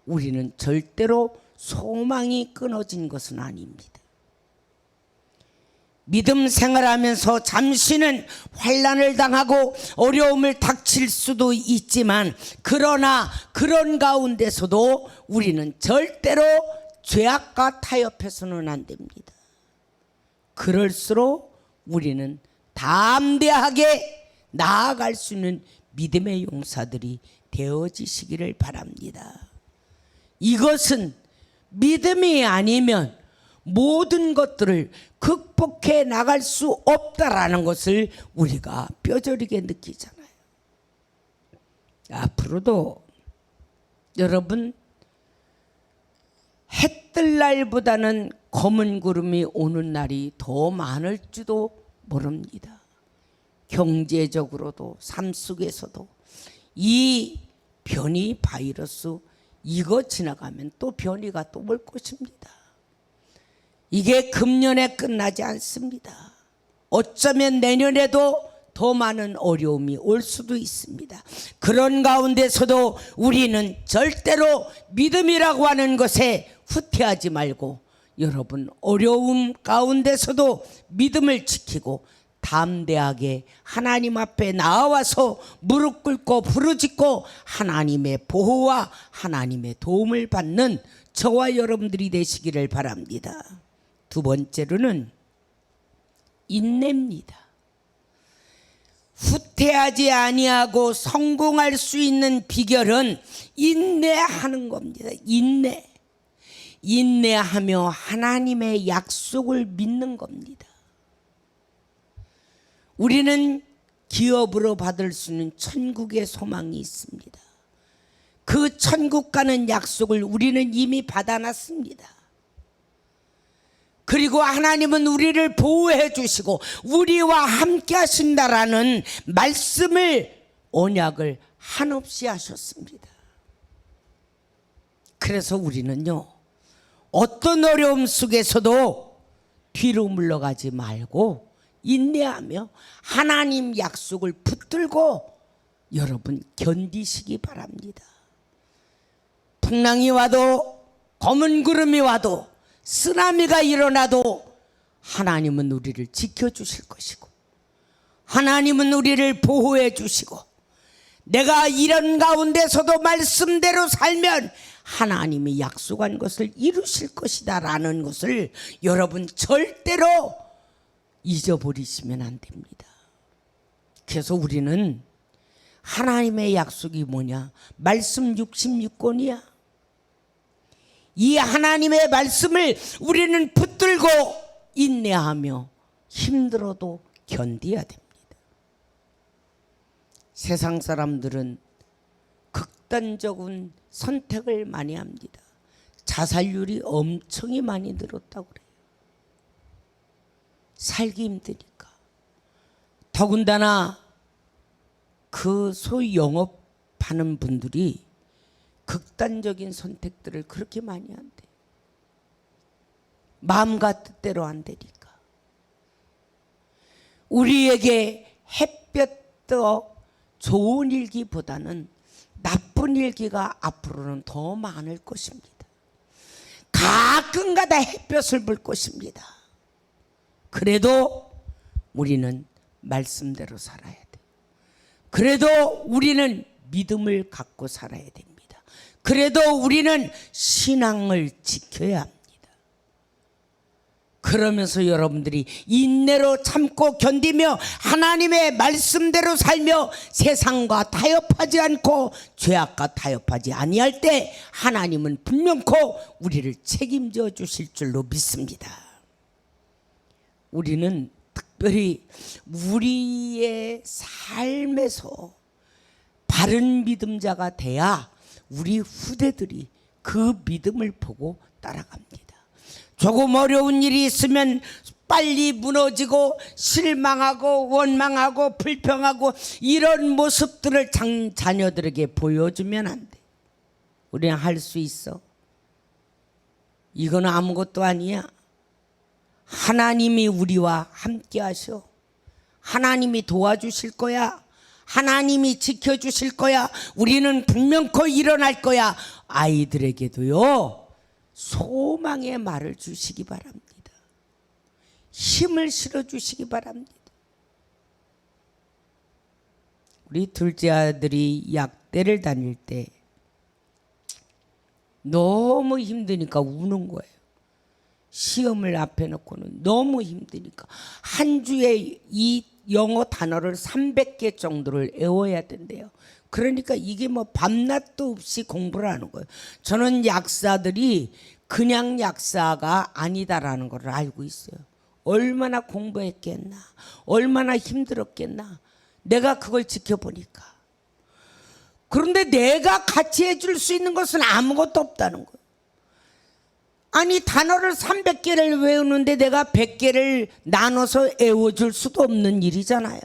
우리는 절대로 소망이 끊어진 것은 아닙니다. 믿음 생활하면서 잠시는 환난을 당하고 어려움을 닥칠 수도 있지만 그러나 그런 가운데서도 우리는 절대로 죄악과 타협해서는 안 됩니다. 그럴수록 우리는 담대하게 나아갈 수 있는 믿음의 용사들이 되어지시기를 바랍니다. 이것은 믿음이 아니면 모든 것들을 극복해 나갈 수 없다라는 것을 우리가 뼈저리게 느끼잖아요. 앞으로도 여러분 해 뜰 날보다는 검은 구름이 오는 날이 더 많을지도 모릅니다. 경제적으로도 삶 속에서도 이 변이 바이러스 이거 지나가면 또 변이가 또 올 것입니다. 이게 금년에 끝나지 않습니다. 어쩌면 내년에도 더 많은 어려움이 올 수도 있습니다. 그런 가운데서도 우리는 절대로 믿음이라고 하는 것에 후퇴하지 말고 여러분 어려움 가운데서도 믿음을 지키고 담대하게 하나님 앞에 나와서 무릎 꿇고 부르짖고 하나님의 보호와 하나님의 도움을 받는 저와 여러분들이 되시기를 바랍니다. 두 번째로는 인내입니다. 후퇴하지 아니하고 성공할 수 있는 비결은 인내하는 겁니다. 인내하며 하나님의 약속을 믿는 겁니다. 우리는 기업으로 받을 수 있는 천국의 소망이 있습니다. 그 천국 가는 약속을 우리는 이미 받아놨습니다. 그리고 하나님은 우리를 보호해 주시고 우리와 함께 하신다라는 말씀을 언약을 한없이 하셨습니다. 그래서 우리는요 어떤 어려움 속에서도 뒤로 물러가지 말고 인내하며 하나님 약속을 붙들고 여러분 견디시기 바랍니다. 풍랑이 와도 검은 구름이 와도 쓰나미가 일어나도 하나님은 우리를 지켜주실 것이고 하나님은 우리를 보호해 주시고 내가 이런 가운데서도 말씀대로 살면 하나님이 약속한 것을 이루실 것이다 라는 것을 여러분 절대로 잊어버리시면 안 됩니다. 그래서 우리는 하나님의 약속이 뭐냐? 말씀 66권이야. 이 하나님의 말씀을 우리는 붙들고 인내하며 힘들어도 견뎌야 됩니다. 세상 사람들은 극단적인 선택을 많이 합니다. 자살률이 엄청이 많이 늘었다고 그래요. 살기 힘드니까. 더군다나 그 소위 영업하는 분들이 극단적인 선택들을 그렇게 많이 한대. 마음과 뜻대로 안 되니까. 우리에게 햇볕도 좋은 일기보다는 나쁜 일기가 앞으로는 더 많을 것입니다. 가끔가다 햇볕을 볼 것입니다. 그래도 우리는 말씀대로 살아야 돼요. 그래도 우리는 믿음을 갖고 살아야 됩니다. 그래도 우리는 신앙을 지켜야 합니다. 그러면서 여러분들이 인내로 참고 견디며 하나님의 말씀대로 살며 세상과 타협하지 않고 죄악과 타협하지 아니할 때 하나님은 분명코 우리를 책임져 주실 줄로 믿습니다. 우리는 특별히 우리의 삶에서 바른 믿음자가 돼야 우리 후대들이 그 믿음을 보고 따라갑니다. 조금 어려운 일이 있으면 빨리 무너지고 실망하고 원망하고 불평하고 이런 모습들을 자녀들에게 보여주면 안 돼. 우리는 할 수 있어. 이건 아무것도 아니야. 하나님이 우리와 함께 하셔. 하나님이 도와주실 거야. 하나님이 지켜주실 거야. 우리는 분명코 일어날 거야. 아이들에게도요, 소망의 말을 주시기 바랍니다. 힘을 실어주시기 바랍니다. 우리 둘째 아들이 약대를 다닐 때 너무 힘드니까 우는 거예요. 시험을 앞에 놓고는 너무 힘드니까 한 주에 이 영어 단어를 300개 정도를 외워야 된대요. 그러니까 이게 뭐 밤낮도 없이 공부를 하는 거예요. 저는 약사들이 그냥 약사가 아니다라는 걸 알고 있어요. 얼마나 공부했겠나, 얼마나 힘들었겠나, 내가 그걸 지켜보니까. 그런데 내가 같이 해줄 수 있는 것은 아무것도 없다는 거예요. 아니 단어를 300개를 외우는데 내가 100개를 나눠서 외워줄 수도 없는 일이잖아요.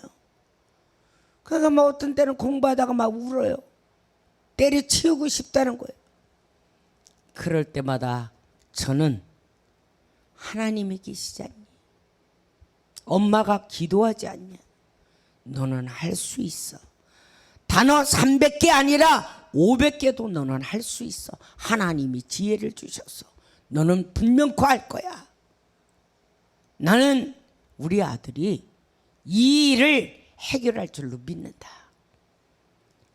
그러니까 뭐 어떤 때는 공부하다가 막 울어요. 때려치우고 싶다는 거예요. 그럴 때마다 저는 하나님이 계시지 않니? 엄마가 기도하지 않냐? 너는 할 수 있어. 단어 300개 아니라 500개도 너는 할 수 있어. 하나님이 지혜를 주셔서 너는 분명코 할 거야. 나는 우리 아들이 이 일을 해결할 줄로 믿는다.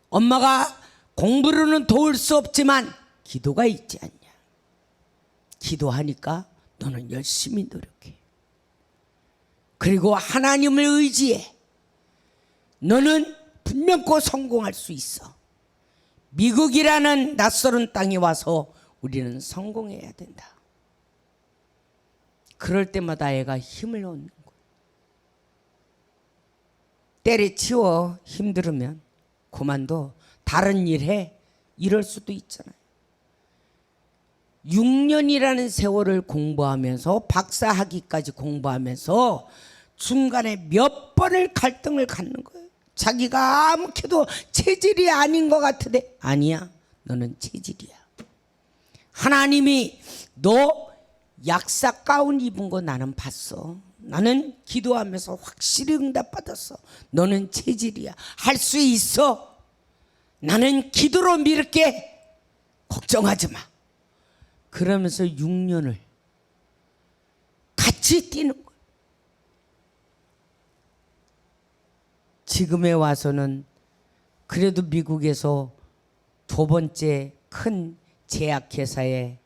엄마가 공부로는 도울 수 없지만 기도가 있지 않냐. 기도하니까 너는 열심히 노력해. 그리고 하나님을 의지해. 너는 분명코 성공할 수 있어. 미국이라는 낯설은 땅에 와서 우리는 성공해야 된다. 그럴 때마다 애가 힘을 얻는 거예요. 때려치워. 힘들으면 그만둬. 다른 일 해. 이럴 수도 있잖아요. 6년이라는 세월을 공부하면서 박사학위까지 공부하면서 중간에 몇 번을 갈등을 갖는 거예요. 자기가 아무렇게도 체질이 아닌 것 같은데 아니야. 너는 체질이야. 하나님이 너 약사 가운 입은 거 나는 봤어. 나는 기도하면서 확실히 응답받았어. 너는 체질이야. 할 수 있어. 나는 기도로 밀게. 걱정하지 마. 그러면서 6년을 같이 뛰는 거예요. 지금에 와서는 그래도 미국에서 두 번째 큰 제약회사에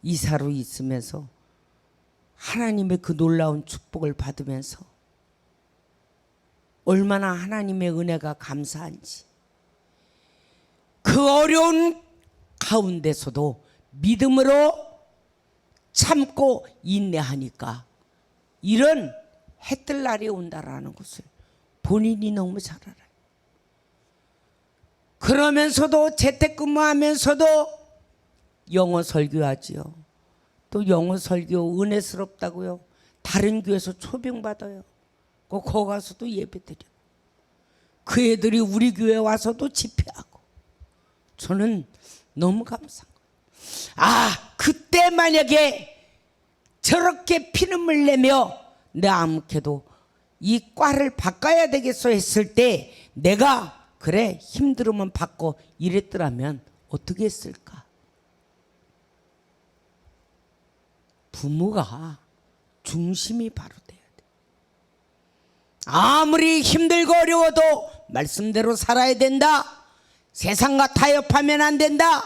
이사로 있으면서 하나님의 그 놀라운 축복을 받으면서 얼마나 하나님의 은혜가 감사한지, 그 어려운 가운데서도 믿음으로 참고 인내하니까 이런 해뜰 날이 온다라는 것을 본인이 너무 잘 알아요. 그러면서도 재택근무하면서도 영어 설교하지요. 또 영어 설교 은혜스럽다고요. 다른 교회에서 초빙받아요. 거기 가서도 예배드려. 그 애들이 우리 교회 와서도 집회하고. 저는 너무 감사한 거예요. 아, 그때 만약에 저렇게 피눈물 내며 내 아무개도 이 과를 바꿔야 되겠어 했을 때 내가 그래 힘들으면 바꿔 이랬더라면 어떻게 했을까? 부모가 중심이 바로 돼야 돼. 아무리 힘들고 어려워도 말씀대로 살아야 된다. 세상과 타협하면 안 된다.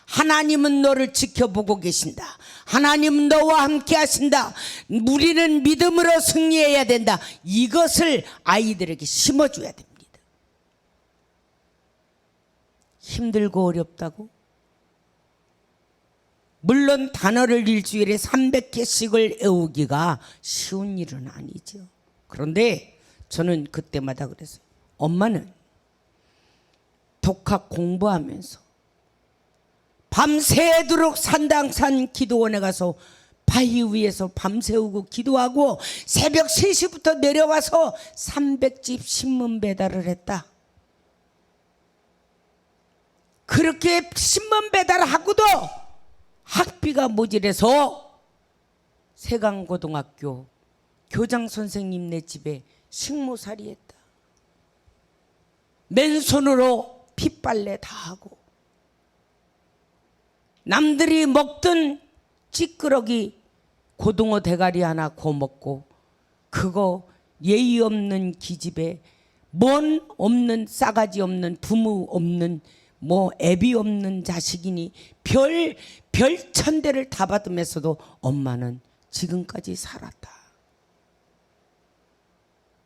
하나님은 너를 지켜보고 계신다. 하나님은 너와 함께 하신다. 우리는 믿음으로 승리해야 된다. 이것을 아이들에게 심어줘야 됩니다. 힘들고 어렵다고? 물론 단어를 일주일에 300개씩을 외우기가 쉬운 일은 아니죠. 그런데 저는 그때마다 그랬어요. 엄마는 독학 공부하면서 밤새도록 산당산 기도원에 가서 바위 위에서 밤새우고 기도하고 새벽 3시부터 내려와서 300집 신문 배달을 했다. 그렇게 신문 배달하고도 학비가 모자라서 세강고등학교 교장 선생님네 집에 식모살이 했다. 맨손으로 핏빨래 다 하고 남들이 먹던 찌끄러기 고등어 대가리 하나 구워 먹고 그거 예의 없는 기집애 뭔 없는 싸가지 없는 부모 없는 뭐 애비 없는 자식이니 별 천대를 다 받으면서도 엄마는 지금까지 살았다.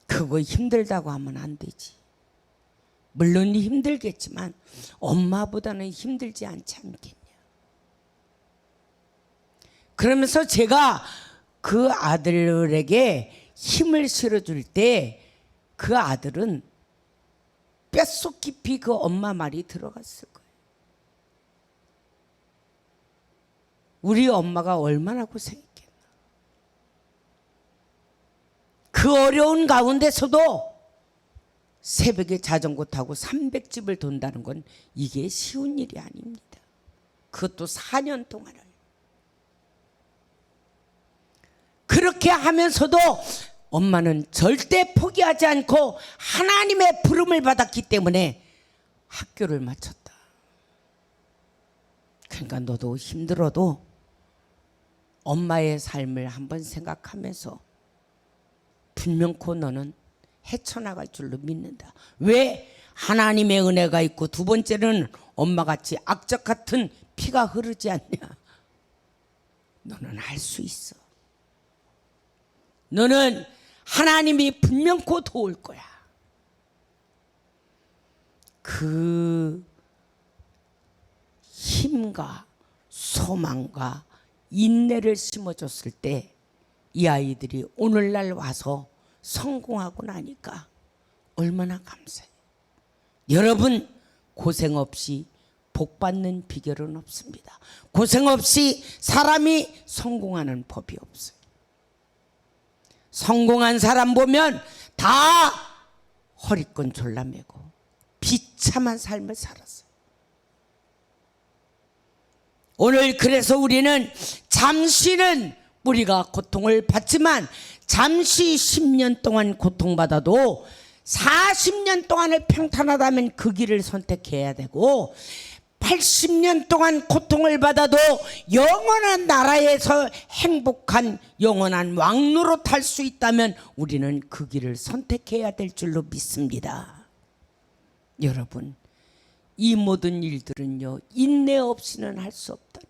그거 힘들다고 하면 안 되지. 물론 힘들겠지만 엄마보다는 힘들지 않지 않겠냐. 그러면서 제가 그 아들에게 힘을 실어줄 때 그 아들은 뼛속 깊이 그 엄마 말이 들어갔을 거예요. 우리 엄마가 얼마나 고생했겠나. 그 어려운 가운데서도 새벽에 자전거 타고 300집을 돈다는 건 이게 쉬운 일이 아닙니다. 그것도 4년 동안을. 그렇게 하면서도 엄마는 절대 포기하지 않고 하나님의 부름을 받았기 때문에 학교를 마쳤다. 그러니까 너도 힘들어도 엄마의 삶을 한번 생각하면서 분명코 너는 헤쳐나갈 줄로 믿는다. 왜? 하나님의 은혜가 있고 두 번째는 엄마같이 악적 같은 피가 흐르지 않냐. 너는 할 수 있어. 너는 하나님이 분명코 도울 거야. 그 힘과 소망과 인내를 심어줬을 때 이 아이들이 오늘날 와서 성공하고 나니까 얼마나 감사해요. 여러분 고생 없이 복 받는 비결은 없습니다. 고생 없이 사람이 성공하는 법이 없어요. 성공한 사람 보면 다 허리끈 졸라매고 비참한 삶을 살았어요. 오늘 그래서 우리는 잠시는 우리가 고통을 받지만 잠시 10년 동안 고통받아도 40년 동안을 평탄하다면 그 길을 선택해야 되고 80년 동안 고통을 받아도 영원한 나라에서 행복한 영원한 왕로로 탈 수 있다면 우리는 그 길을 선택해야 될 줄로 믿습니다. 여러분, 이 모든 일들은요, 인내 없이는 할 수 없다.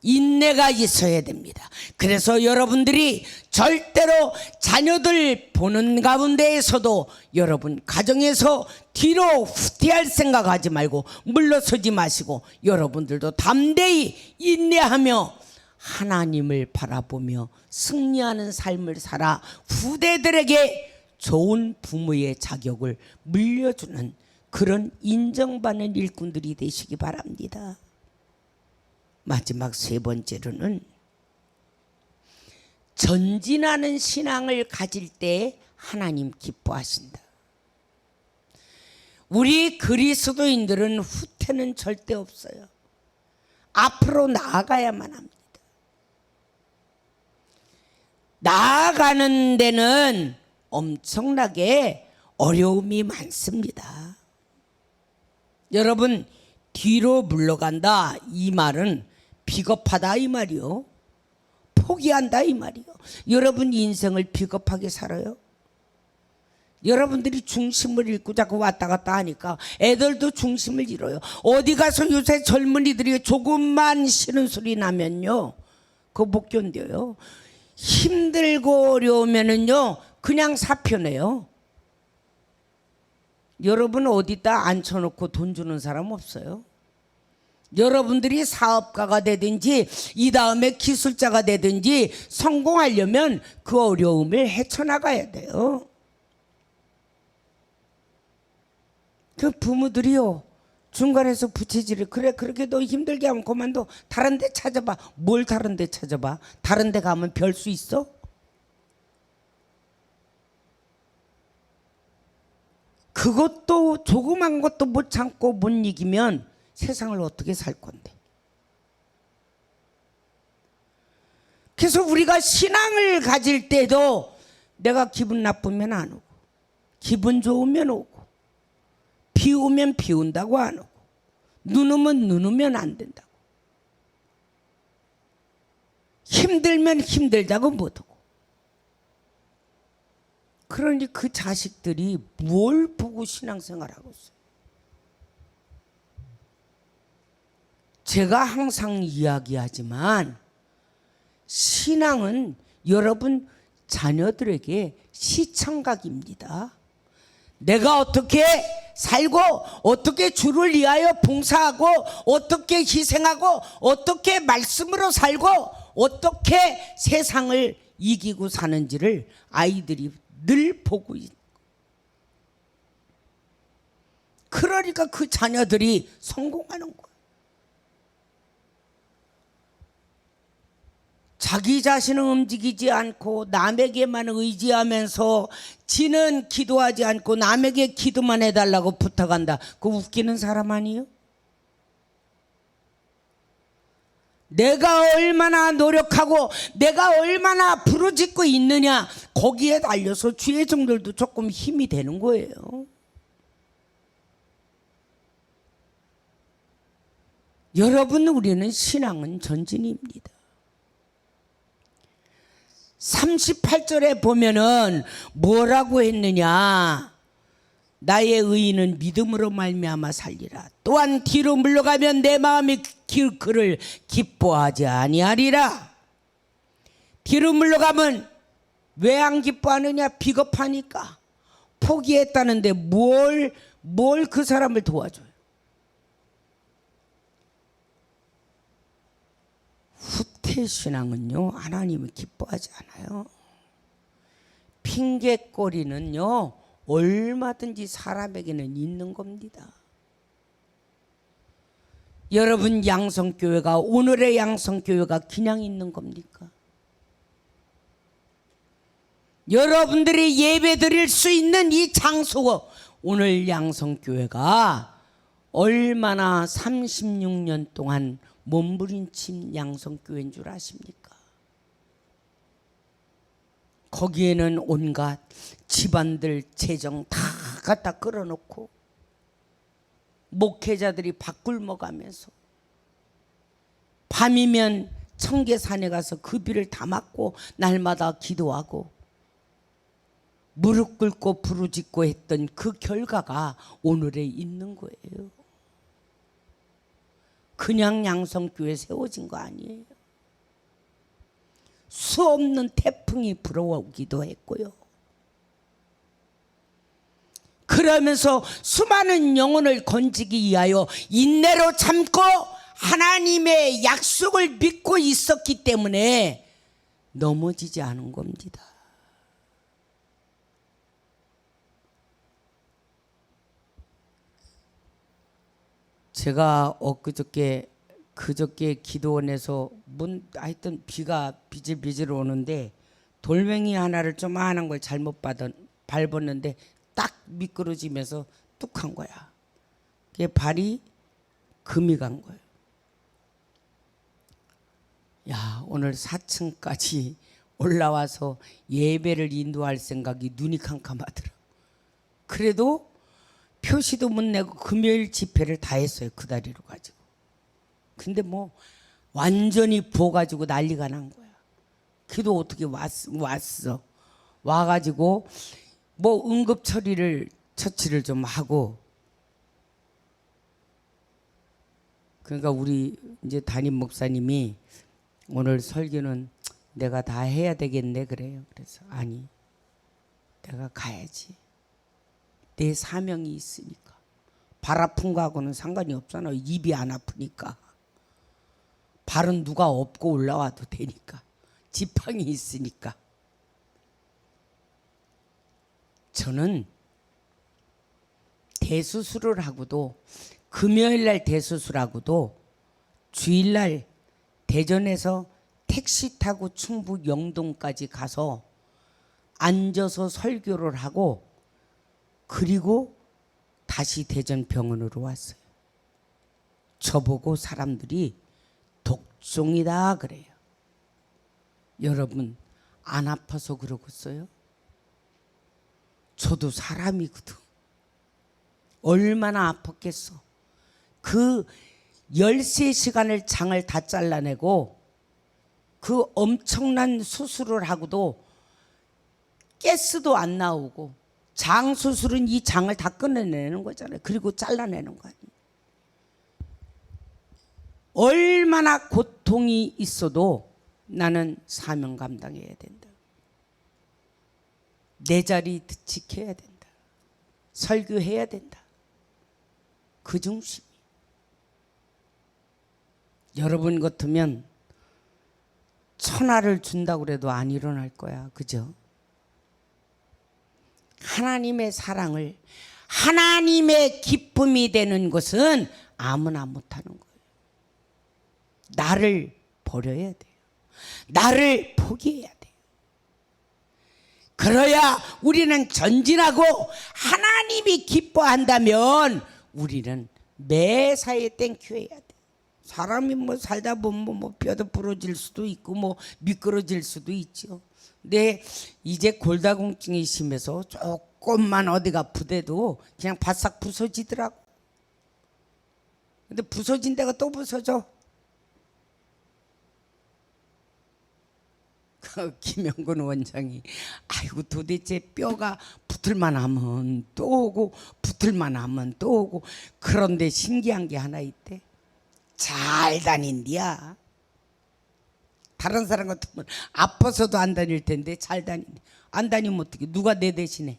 인내가 있어야 됩니다. 그래서 여러분들이 절대로 자녀들 보는 가운데에서도 여러분 가정에서 뒤로 후퇴할 생각하지 말고 물러서지 마시고 여러분들도 담대히 인내하며 하나님을 바라보며 승리하는 삶을 살아 후대들에게 좋은 부모의 자격을 물려주는 그런 인정받는 일꾼들이 되시기 바랍니다. 마지막 세 번째로는 전진하는 신앙을 가질 때 하나님 기뻐하신다. 우리 그리스도인들은 후퇴는 절대 없어요. 앞으로 나아가야만 합니다. 나아가는 데는 엄청나게 어려움이 많습니다. 여러분, 뒤로 물러간다 이 말은 비겁하다 이 말이요, 포기한다 이 말이요. 여러분 인생을 비겁하게 살아요? 여러분들이 중심을 잃고 자꾸 왔다 갔다 하니까 애들도 중심을 잃어요. 어디 가서 요새 젊은이들이 조금만 싫은 소리 나면요, 그거 못 견뎌요. 힘들고 어려우면은요 그냥 사표내요. 여러분 어디다 앉혀놓고 돈 주는 사람 없어요? 여러분들이 사업가가 되든지 이 다음에 기술자가 되든지 성공하려면 그 어려움을 헤쳐나가야 돼요. 그 부모들이요 중간에서 부채질을, 그래 그렇게 너 힘들게 하면 그만둬, 다른 데 찾아봐. 뭘 다른 데 찾아봐? 다른 데 가면 별 수 있어? 그것도 조그만 것도 못 참고 못 이기면 세상을 어떻게 살 건데. 그래서 우리가 신앙을 가질 때도 내가 기분 나쁘면 안 오고 기분 좋으면 오고 비 오면 비 온다고 안 오고 눈 오면 눈 오면 안 된다고, 힘들면 힘들다고 못 오고. 그러니 그 자식들이 뭘 보고 신앙생활하고 있어요? 제가 항상 이야기하지만 신앙은 여러분 자녀들에게 시청각입니다. 내가 어떻게 살고 어떻게 주를 위하여 봉사하고 어떻게 희생하고 어떻게 말씀으로 살고 어떻게 세상을 이기고 사는지를 아이들이 늘 보고 있는. 그러니까 그 자녀들이 성공하는 거예요. 자기 자신은 움직이지 않고 남에게만 의지하면서 지는 기도하지 않고 남에게 기도만 해달라고 부탁한다. 그거 웃기는 사람 아니에요? 내가 얼마나 노력하고 내가 얼마나 부르짖고 있느냐, 거기에 달려서 주의 종들도 조금 힘이 되는 거예요. 여러분, 우리는 신앙은 전진입니다. 38절에 보면은 뭐라고 했느냐? 나의 의인은 믿음으로 말미암아 살리라. 또한 뒤로 물러가면 내 마음이 그를 기뻐하지 아니하리라. 뒤로 물러가면 왜 안 기뻐하느냐? 비겁하니까. 포기했다는데 뭘 그 사람을 도와줘요? 후퇴신앙은요 하나님을 기뻐하지 않아요. 핑계거리는요 얼마든지 사람에게는 있는 겁니다. 여러분, 양성교회가, 오늘의 양성교회가 그냥 있는 겁니까? 여러분들이 예배 드릴 수 있는 이 장소, 오늘 양성교회가 얼마나 36년 동안 몸부림친 양성교회인 줄 아십니까? 거기에는 온갖 집안들 재정 다 갖다 끌어놓고 목회자들이 밥 굶어가면서 밤이면 청계산에 가서 그 비를 다 맞고 날마다 기도하고 무릎 꿇고 부르짖고 했던 그 결과가 오늘에 있는 거예요. 그냥 양성교회 세워진 거 아니에요. 수없는 태풍이 불어오기도 했고요. 그러면서 수많은 영혼을 건지기 위하여 인내로 참고 하나님의 약속을 믿고 있었기 때문에 넘어지지 않은 겁니다. 제가 그저께 기도원에서 하여튼 비가 비질비질 오는데 돌멩이 하나를 조그마한 걸 잘못 밟았는데 딱 미끄러지면서 뚝한 거야. 그게 발이 금이 간 거예요. 야, 오늘 4층까지 올라와서 예배를 인도할 생각이 눈이 캄캄하더라. 그래도 표시도 못 내고 금요일 집회를 다 했어요. 그 다리로 가지고. 근데 뭐 완전히 부어가지고 난리가 난 거야. 기도 어떻게 왔어. 와가지고 뭐 응급 처치를 좀 하고. 그러니까 우리 이제 담임 목사님이 오늘 설교는 내가 다 해야 되겠네 그래요. 그래서 아니, 내가 가야지. 내 사명이 있으니까. 발 아픈 거하고는 상관이 없잖아. 입이 안 아프니까. 발은 누가 업고 올라와도 되니까. 지팡이 있으니까. 저는 대수술을 하고도 금요일날 대수술하고도 주일날 대전에서 택시 타고 충북 영동까지 가서 앉아서 설교를 하고 그리고 다시 대전 병원으로 왔어요. 저보고 사람들이 독종이다 그래요. 여러분 안 아파서 그러겠어요? 저도 사람이거든. 얼마나 아팠겠어. 그 13시간을 장을 다 잘라내고 그 엄청난 수술을 하고도 가스도 안 나오고 장 수술은 이 장을 다 끊어내는 거잖아요. 그리고 잘라내는 거 아니에요. 얼마나 고통이 있어도 나는 사명 감당해야 된다. 내 자리 지켜야 된다. 설교해야 된다. 그 중심이. 여러분 같으면 천하를 준다고 그래도 안 일어날 거야. 그죠? 하나님의 사랑을, 하나님의 기쁨이 되는 것은 아무나 못하는 거예요. 나를 버려야 돼요. 나를 포기해야 돼요. 그래야 우리는 전진하고 하나님이 기뻐한다면 우리는 매사에 땡큐해야 돼. 사람이 뭐 살다 보면 뭐 뼈도 부러질 수도 있고 뭐 미끄러질 수도 있죠. 근데 이제 골다공증이 심해서 조금만 어디가 아프대도 그냥 바싹 부서지더라고. 근데 부서진 데가 또 부서져. 김영건 원장이 아이고 도대체 뼈가 붙을만 하면 또 오고 붙을만 하면 또 오고. 그런데 신기한 게 하나 있대. 잘 다닌디야. 다른 사람 같으면 아파서도 안 다닐 텐데 잘 다닌대. 안 다니면 어떻게, 누가 내 대신해.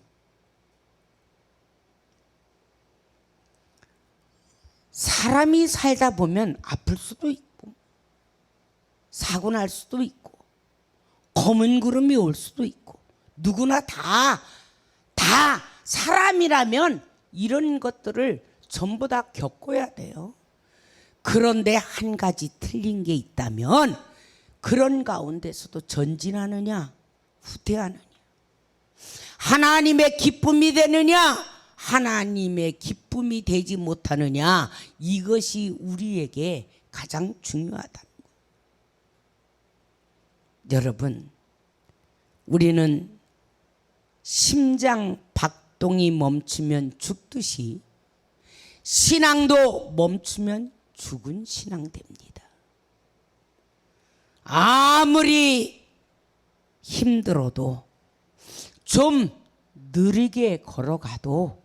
사람이 살다 보면 아플 수도 있고 사고 날 수도 있고 검은 구름이 올 수도 있고 누구나 다 사람이라면 이런 것들을 전부 다 겪어야 돼요. 그런데 한 가지 틀린 게 있다면 그런 가운데서도 전진하느냐 후퇴하느냐, 하나님의 기쁨이 되느냐 하나님의 기쁨이 되지 못하느냐, 이것이 우리에게 가장 중요하다는 거예요. 여러분, 우리는 심장 박동이 멈추면 죽듯이 신앙도 멈추면 죽은 신앙 됩니다. 아무리 힘들어도 좀 느리게 걸어가도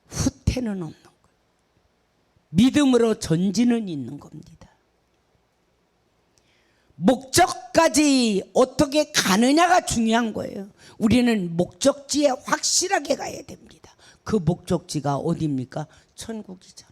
후퇴는 없는 거예요. 믿음으로 전진은 있는 겁니다. 목적까지 어떻게 가느냐가 중요한 거예요. 우리는 목적지에 확실하게 가야 됩니다. 그 목적지가 어디입니까? 천국이잖아.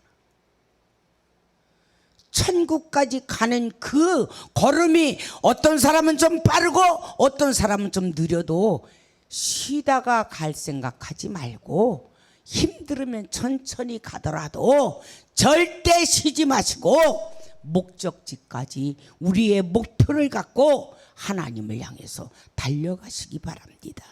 천국까지 가는 그 걸음이 어떤 사람은 좀 빠르고 어떤 사람은 좀 느려도 쉬다가 갈 생각하지 말고 힘들으면 천천히 가더라도 절대 쉬지 마시고 목적지까지 우리의 목표를 갖고 하나님을 향해서 달려가시기 바랍니다.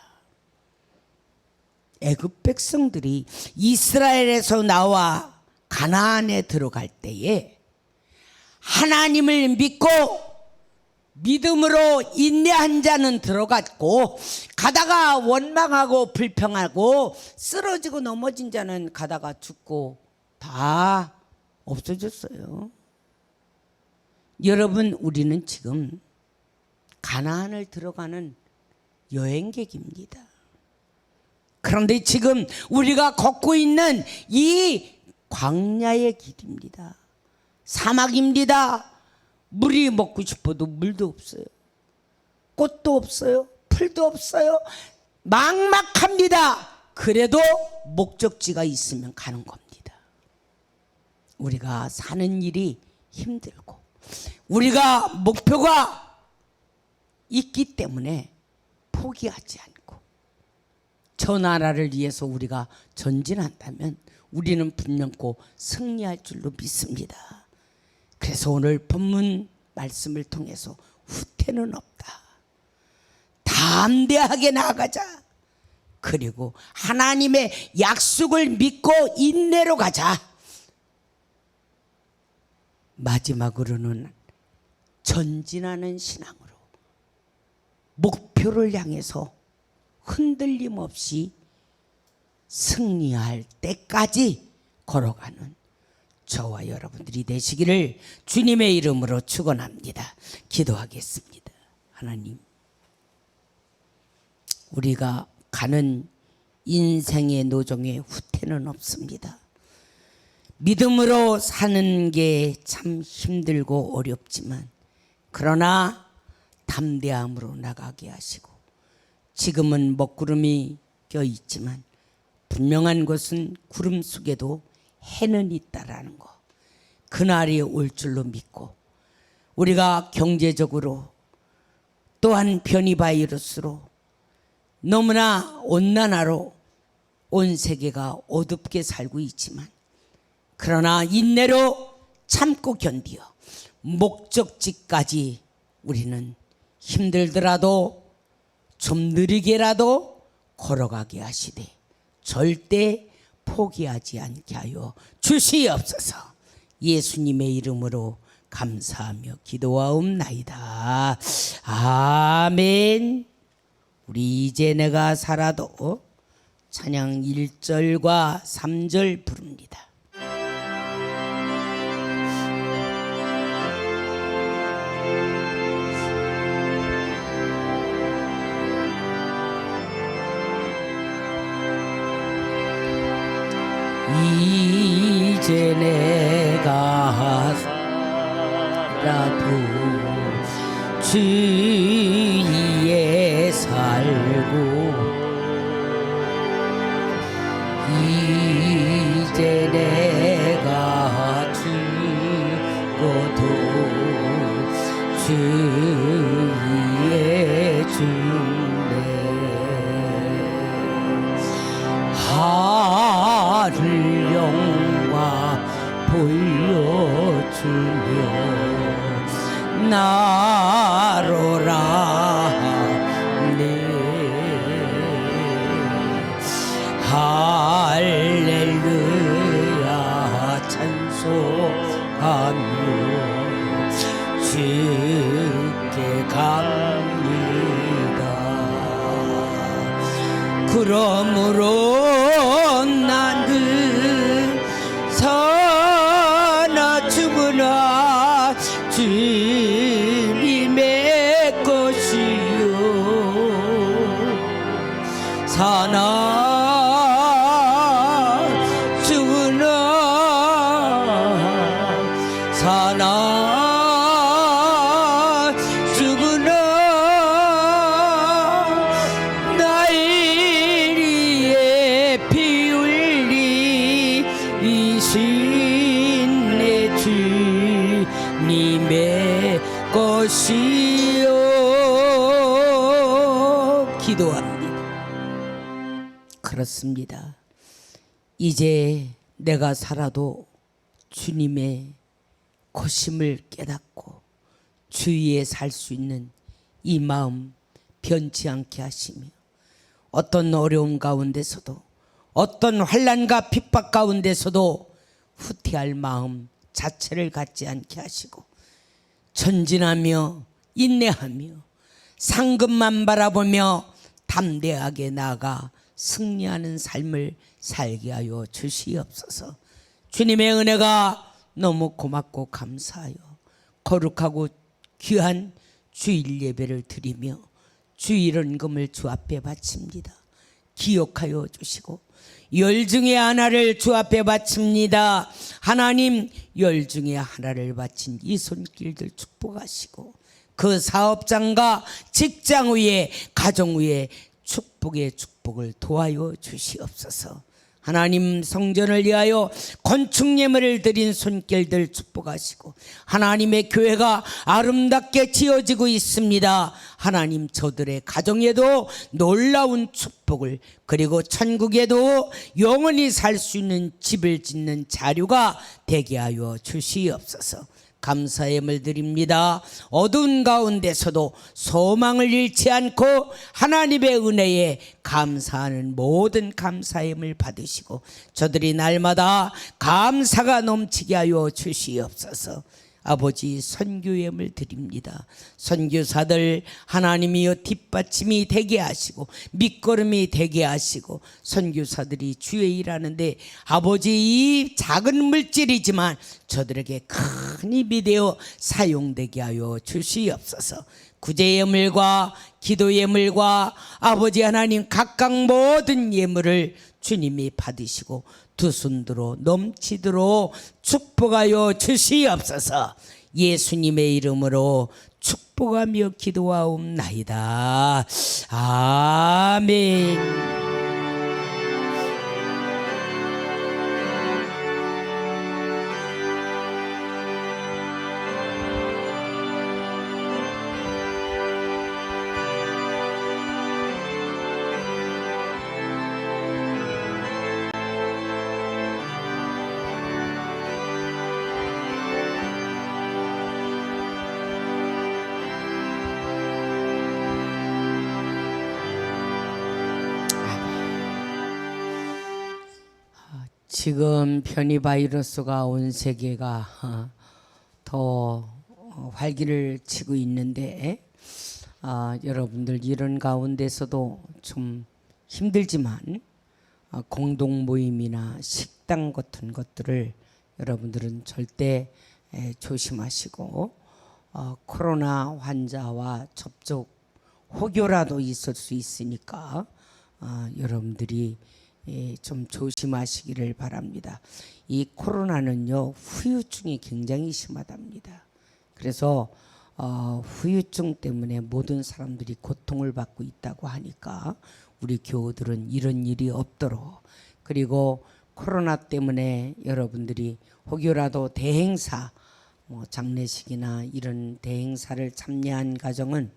애굽 백성들이 이스라엘에서 나와 가나안에 들어갈 때에 하나님을 믿고 믿음으로 인내한 자는 들어갔고, 가다가 원망하고 불평하고 쓰러지고 넘어진 자는 가다가 죽고 다 없어졌어요. 여러분, 우리는 지금 가나안을 들어가는 여행객입니다. 그런데 지금 우리가 걷고 있는 이 광야의 길입니다. 사막입니다. 물이 먹고 싶어도 물도 없어요. 꽃도 없어요. 풀도 없어요. 막막합니다. 그래도 목적지가 있으면 가는 겁니다. 우리가 사는 일이 힘들고 우리가 목표가 있기 때문에 포기하지 않고 저 나라를 위해서 우리가 전진한다면 우리는 분명코 승리할 줄로 믿습니다. 그래서 오늘 본문 말씀을 통해서 후퇴는 없다. 담대하게 나아가자. 그리고 하나님의 약속을 믿고 인내로 가자. 마지막으로는 전진하는 신앙으로 목표를 향해서 흔들림 없이 승리할 때까지 걸어가는 저와 여러분들이 되시기를 주님의 이름으로 축원합니다. 기도하겠습니다. 하나님, 우리가 가는 인생의 노정에 후퇴는 없습니다. 믿음으로 사는 게 참 힘들고 어렵지만 그러나 담대함으로 나가게 하시고, 지금은 먹구름이 껴있지만 분명한 것은 구름 속에도 해는 있다라는 거, 그날이 올 줄로 믿고, 우리가 경제적으로 또한 변이 바이러스로 너무나 온난화로 온 세계가 어둡게 살고 있지만 그러나 인내로 참고 견디어 목적지까지 우리는 힘들더라도 좀 느리게라도 걸어가게 하시되 절대 포기하지 않게 하여 주시옵소서. 예수님의 이름으로 감사하며 기도하옵나이다. 아멘. 우리 이제 내가 살아도 찬양 1절과 3절 부릅니다. 이제 내가 살아도 주 위에 살고, 이제 내가 죽어도 주 위에 죽네. 하늘 영광 보여주며 나로라 하네. 할렐루야 찬송하며 주께 갑니다. 그러므로 나는 사나 죽으나 주님의 것이요 사나 죽으나 사나 죽으나 나의 위에 피 흘리신 내 주님의 것이요. 기도합니다. 그렇습니다. 이제 내가 살아도 주님의 고심을 깨닫고 주위에 살 수 있는 이 마음 변치 않게 하시며, 어떤 어려움 가운데서도 어떤 환난과 핍박 가운데서도 후퇴할 마음 자체를 갖지 않게 하시고 전진하며 인내하며 상급만 바라보며 담대하게 나아가 승리하는 삶을 살게 하여 주시옵소서. 주님의 은혜가 너무 고맙고 감사하여 거룩하고 귀한 주일 예배를 드리며 주일 헌금을 주 앞에 바칩니다. 기억하여 주시고 열 중에 하나를 주 앞에 바칩니다. 하나님, 열 중에 하나를 바친 이 손길들 축복하시고 그 사업장과 직장 위에 가정 위에 축복의 축복을 도와여 주시옵소서. 하나님, 성전을 위하여 건축 예물을 드린 손길들 축복하시고 하나님의 교회가 아름답게 지어지고 있습니다. 하나님, 저들의 가정에도 놀라운 축복을, 그리고 천국에도 영원히 살 수 있는 집을 짓는 자료가 되게 하여 주시옵소서. 감사의 예물 드립니다. 어두운 가운데서도 소망을 잃지 않고 하나님의 은혜에 감사하는 모든 감사의 예물 받으시고 저들이 날마다 감사가 넘치게 하여 주시옵소서. 아버지, 선교 예물 드립니다. 선교사들 하나님이여 뒷받침이 되게 하시고 밑거름이 되게 하시고 선교사들이 주의 일하는데 아버지, 이 작은 물질이지만 저들에게 큰 힘이 되어 사용되게 하여 주시옵소서. 구제 예물과 기도 예물과 아버지 하나님 각각 모든 예물을 주님이 받으시고 두 손으로 넘치도록 축복하여 주시옵소서. 예수님의 이름으로 축복하며 기도하옵나이다. 아멘. 지금 변이 바이러스가 온 세계가 더 활기를 치고 있는데 여러분들 이런 가운데서도 좀 힘들지만 공동 모임이나 식당 같은 것들을 여러분들은 절대 조심하시고 코로나 환자와 접촉 혹여라도 있을 수 있으니까 여러분들이 좀 조심하시기를 바랍니다. 이 코로나는요, 후유증이 굉장히 심하답니다. 그래서 후유증 때문에 모든 사람들이 고통을 받고 있다고 하니까 우리 교우들은 이런 일이 없도록, 그리고 코로나 때문에 여러분들이 혹여라도 대행사, 장례식이나 이런 대행사를 참여한 가정은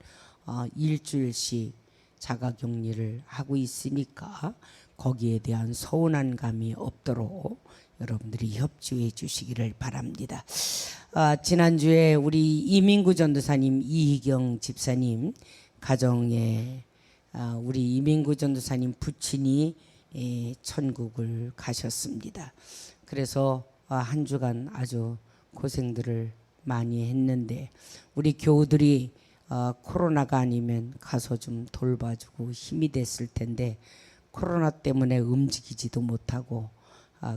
일주일씩 자가격리를 하고 있으니까 거기에 대한 서운한 감이 없도록 여러분들이 협조해 주시기를 바랍니다. 지난주에 우리 이민구 전도사님, 이희경 집사님 가정에 우리 이민구 전도사님 부친이 천국을 가셨습니다. 그래서 한 주간 아주 고생들을 많이 했는데 우리 교우들이 코로나가 아니면 가서 좀 돌봐주고 힘이 됐을 텐데 코로나 때문에 움직이지도 못하고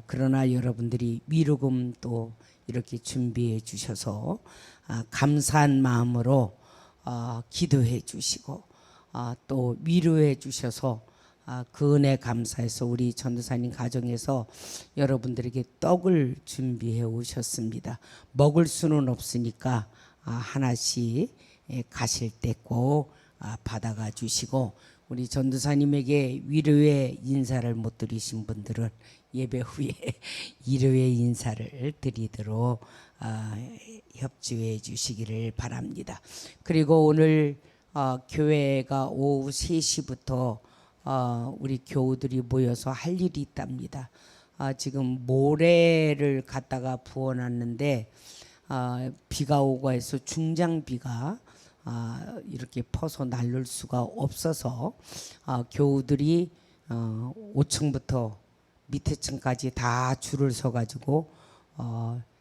그러나 여러분들이 위로금 또 이렇게 준비해 주셔서 감사한 마음으로 기도해 주시고 또 위로해 주셔서 그 은혜 감사해서 우리 전도사님 가정에서 여러분들에게 떡을 준비해 오셨습니다. 먹을 수는 없으니까 하나씩 가실 때 꼭 받아가 주시고, 우리 전도사님에게 위로의 인사를 못 드리신 분들은 예배 후에 위로의 인사를 드리도록 협조해 주시기를 바랍니다. 그리고 오늘 교회가 오후 3시부터 우리 교우들이 모여서 할 일이 있답니다. 지금 모래를 갖다가 부어놨는데 비가 오고 해서 중장비가 이렇게 퍼서 날릴 수가 없어서 교우들이 5층부터 밑에 층까지 다 줄을 서 가지고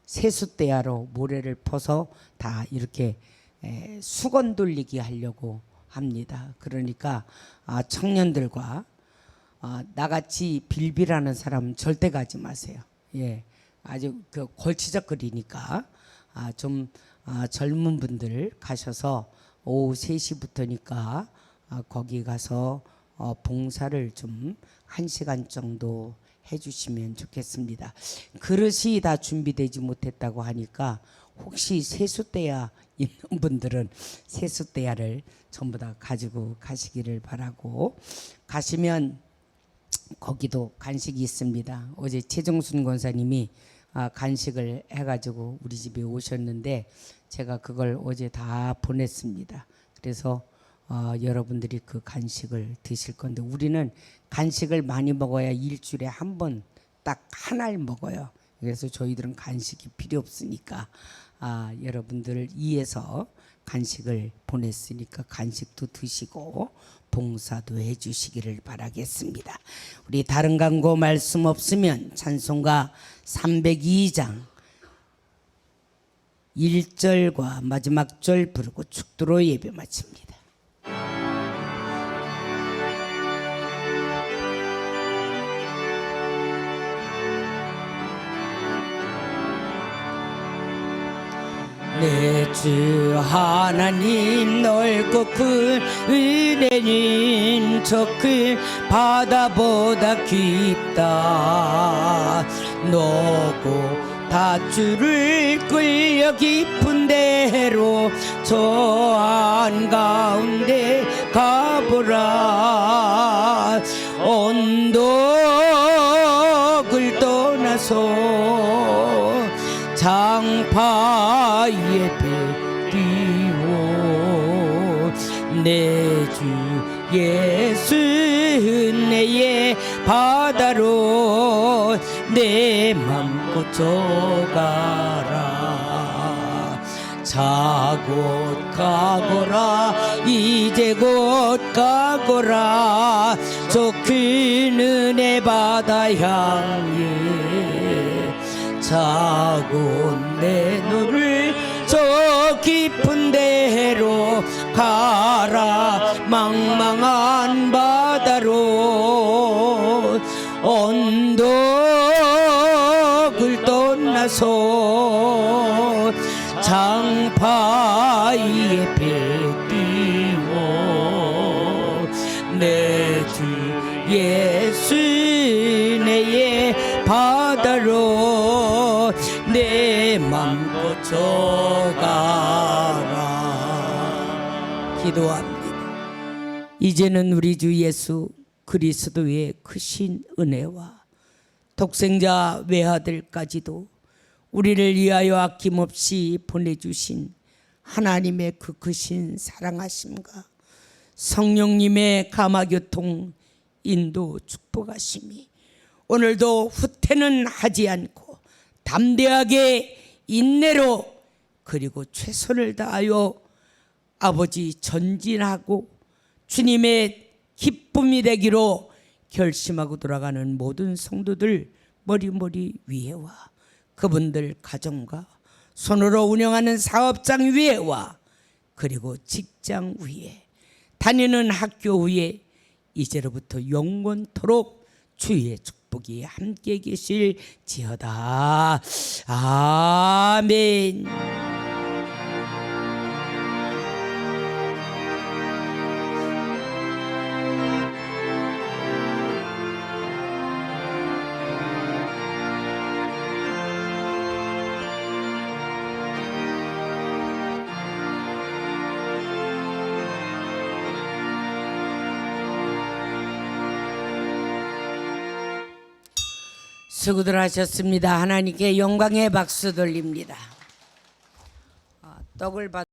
세숫대야로 모래를 퍼서 다 이렇게 수건 돌리기 하려고 합니다. 그러니까 청년들과 나같이 빌빌하는 사람은 절대 가지 마세요. 예, 아주 그 골치적거리니까 좀 젊은 분들 가셔서 오후 3시부터니까 거기 가서 봉사를 좀 1시간 정도 해주시면 좋겠습니다. 그릇이 다 준비되지 못했다고 하니까 혹시 세숫대야 있는 분들은 세숫대야를 전부 다 가지고 가시기를 바라고, 가시면 거기도 간식이 있습니다. 어제 최정순 권사님이 간식을 해가지고 우리 집에 오셨는데 제가 그걸 어제 다 보냈습니다. 그래서 여러분들이 그 간식을 드실 건데, 우리는 간식을 많이 먹어야 일주일에 한 번 딱 한 알 먹어요. 그래서 저희들은 간식이 필요 없으니까 여러분들을 위해서 간식을 보냈으니까 간식도 드시고 봉사도 해주시기를 바라겠습니다. 우리 다른 광고 말씀 없으면 찬송가 302장 1절과 마지막 절 부르고 축도로 예배 마칩니다. 내 주 하나님 넓고 큰 은혜는 저 큰 바다보다 깊다. 너고 닷줄을 끌려 깊은 데로 저 한가운데 가보라. 언덕을 떠나서 장파 위에 배 띄워 내 주 예수 은혜의 바다로 내 맘 꽂혀가라. 자 곧 가거라 이제 곧 가거라 저 큰 은혜 바다 향해. 자고 내 눈을 저 깊은 데로 가라. 망망한 바다로 언덕을 떠나서 장파 위에 배 띄워 내 주 예수 은혜의 바다로 내 맘 꽂혀가라. 기도합니다. 이제는 우리 주 예수 그리스도의 크신 은혜와 독생자 외아들까지도 우리를 위하여 아낌없이 보내주신 하나님의 그 크신 사랑하심과 성령님의 감화교통 인도 축복하심이 오늘도 후퇴는 하지 않고 담대하게 인내로 그리고 최선을 다하여 아버지 전진하고 주님의 기쁨이 되기로 결심하고 돌아가는 모든 성도들 머리머리 위에와 그분들 가정과 손으로 운영하는 사업장 위에와 그리고 직장 위에 다니는 학교 위에 이제로부터 영원토록 주의 축복이 함께 계실지어다. 아멘. 수고들 하셨습니다. 하나님께 영광의 박수 돌립니다. 떡을 받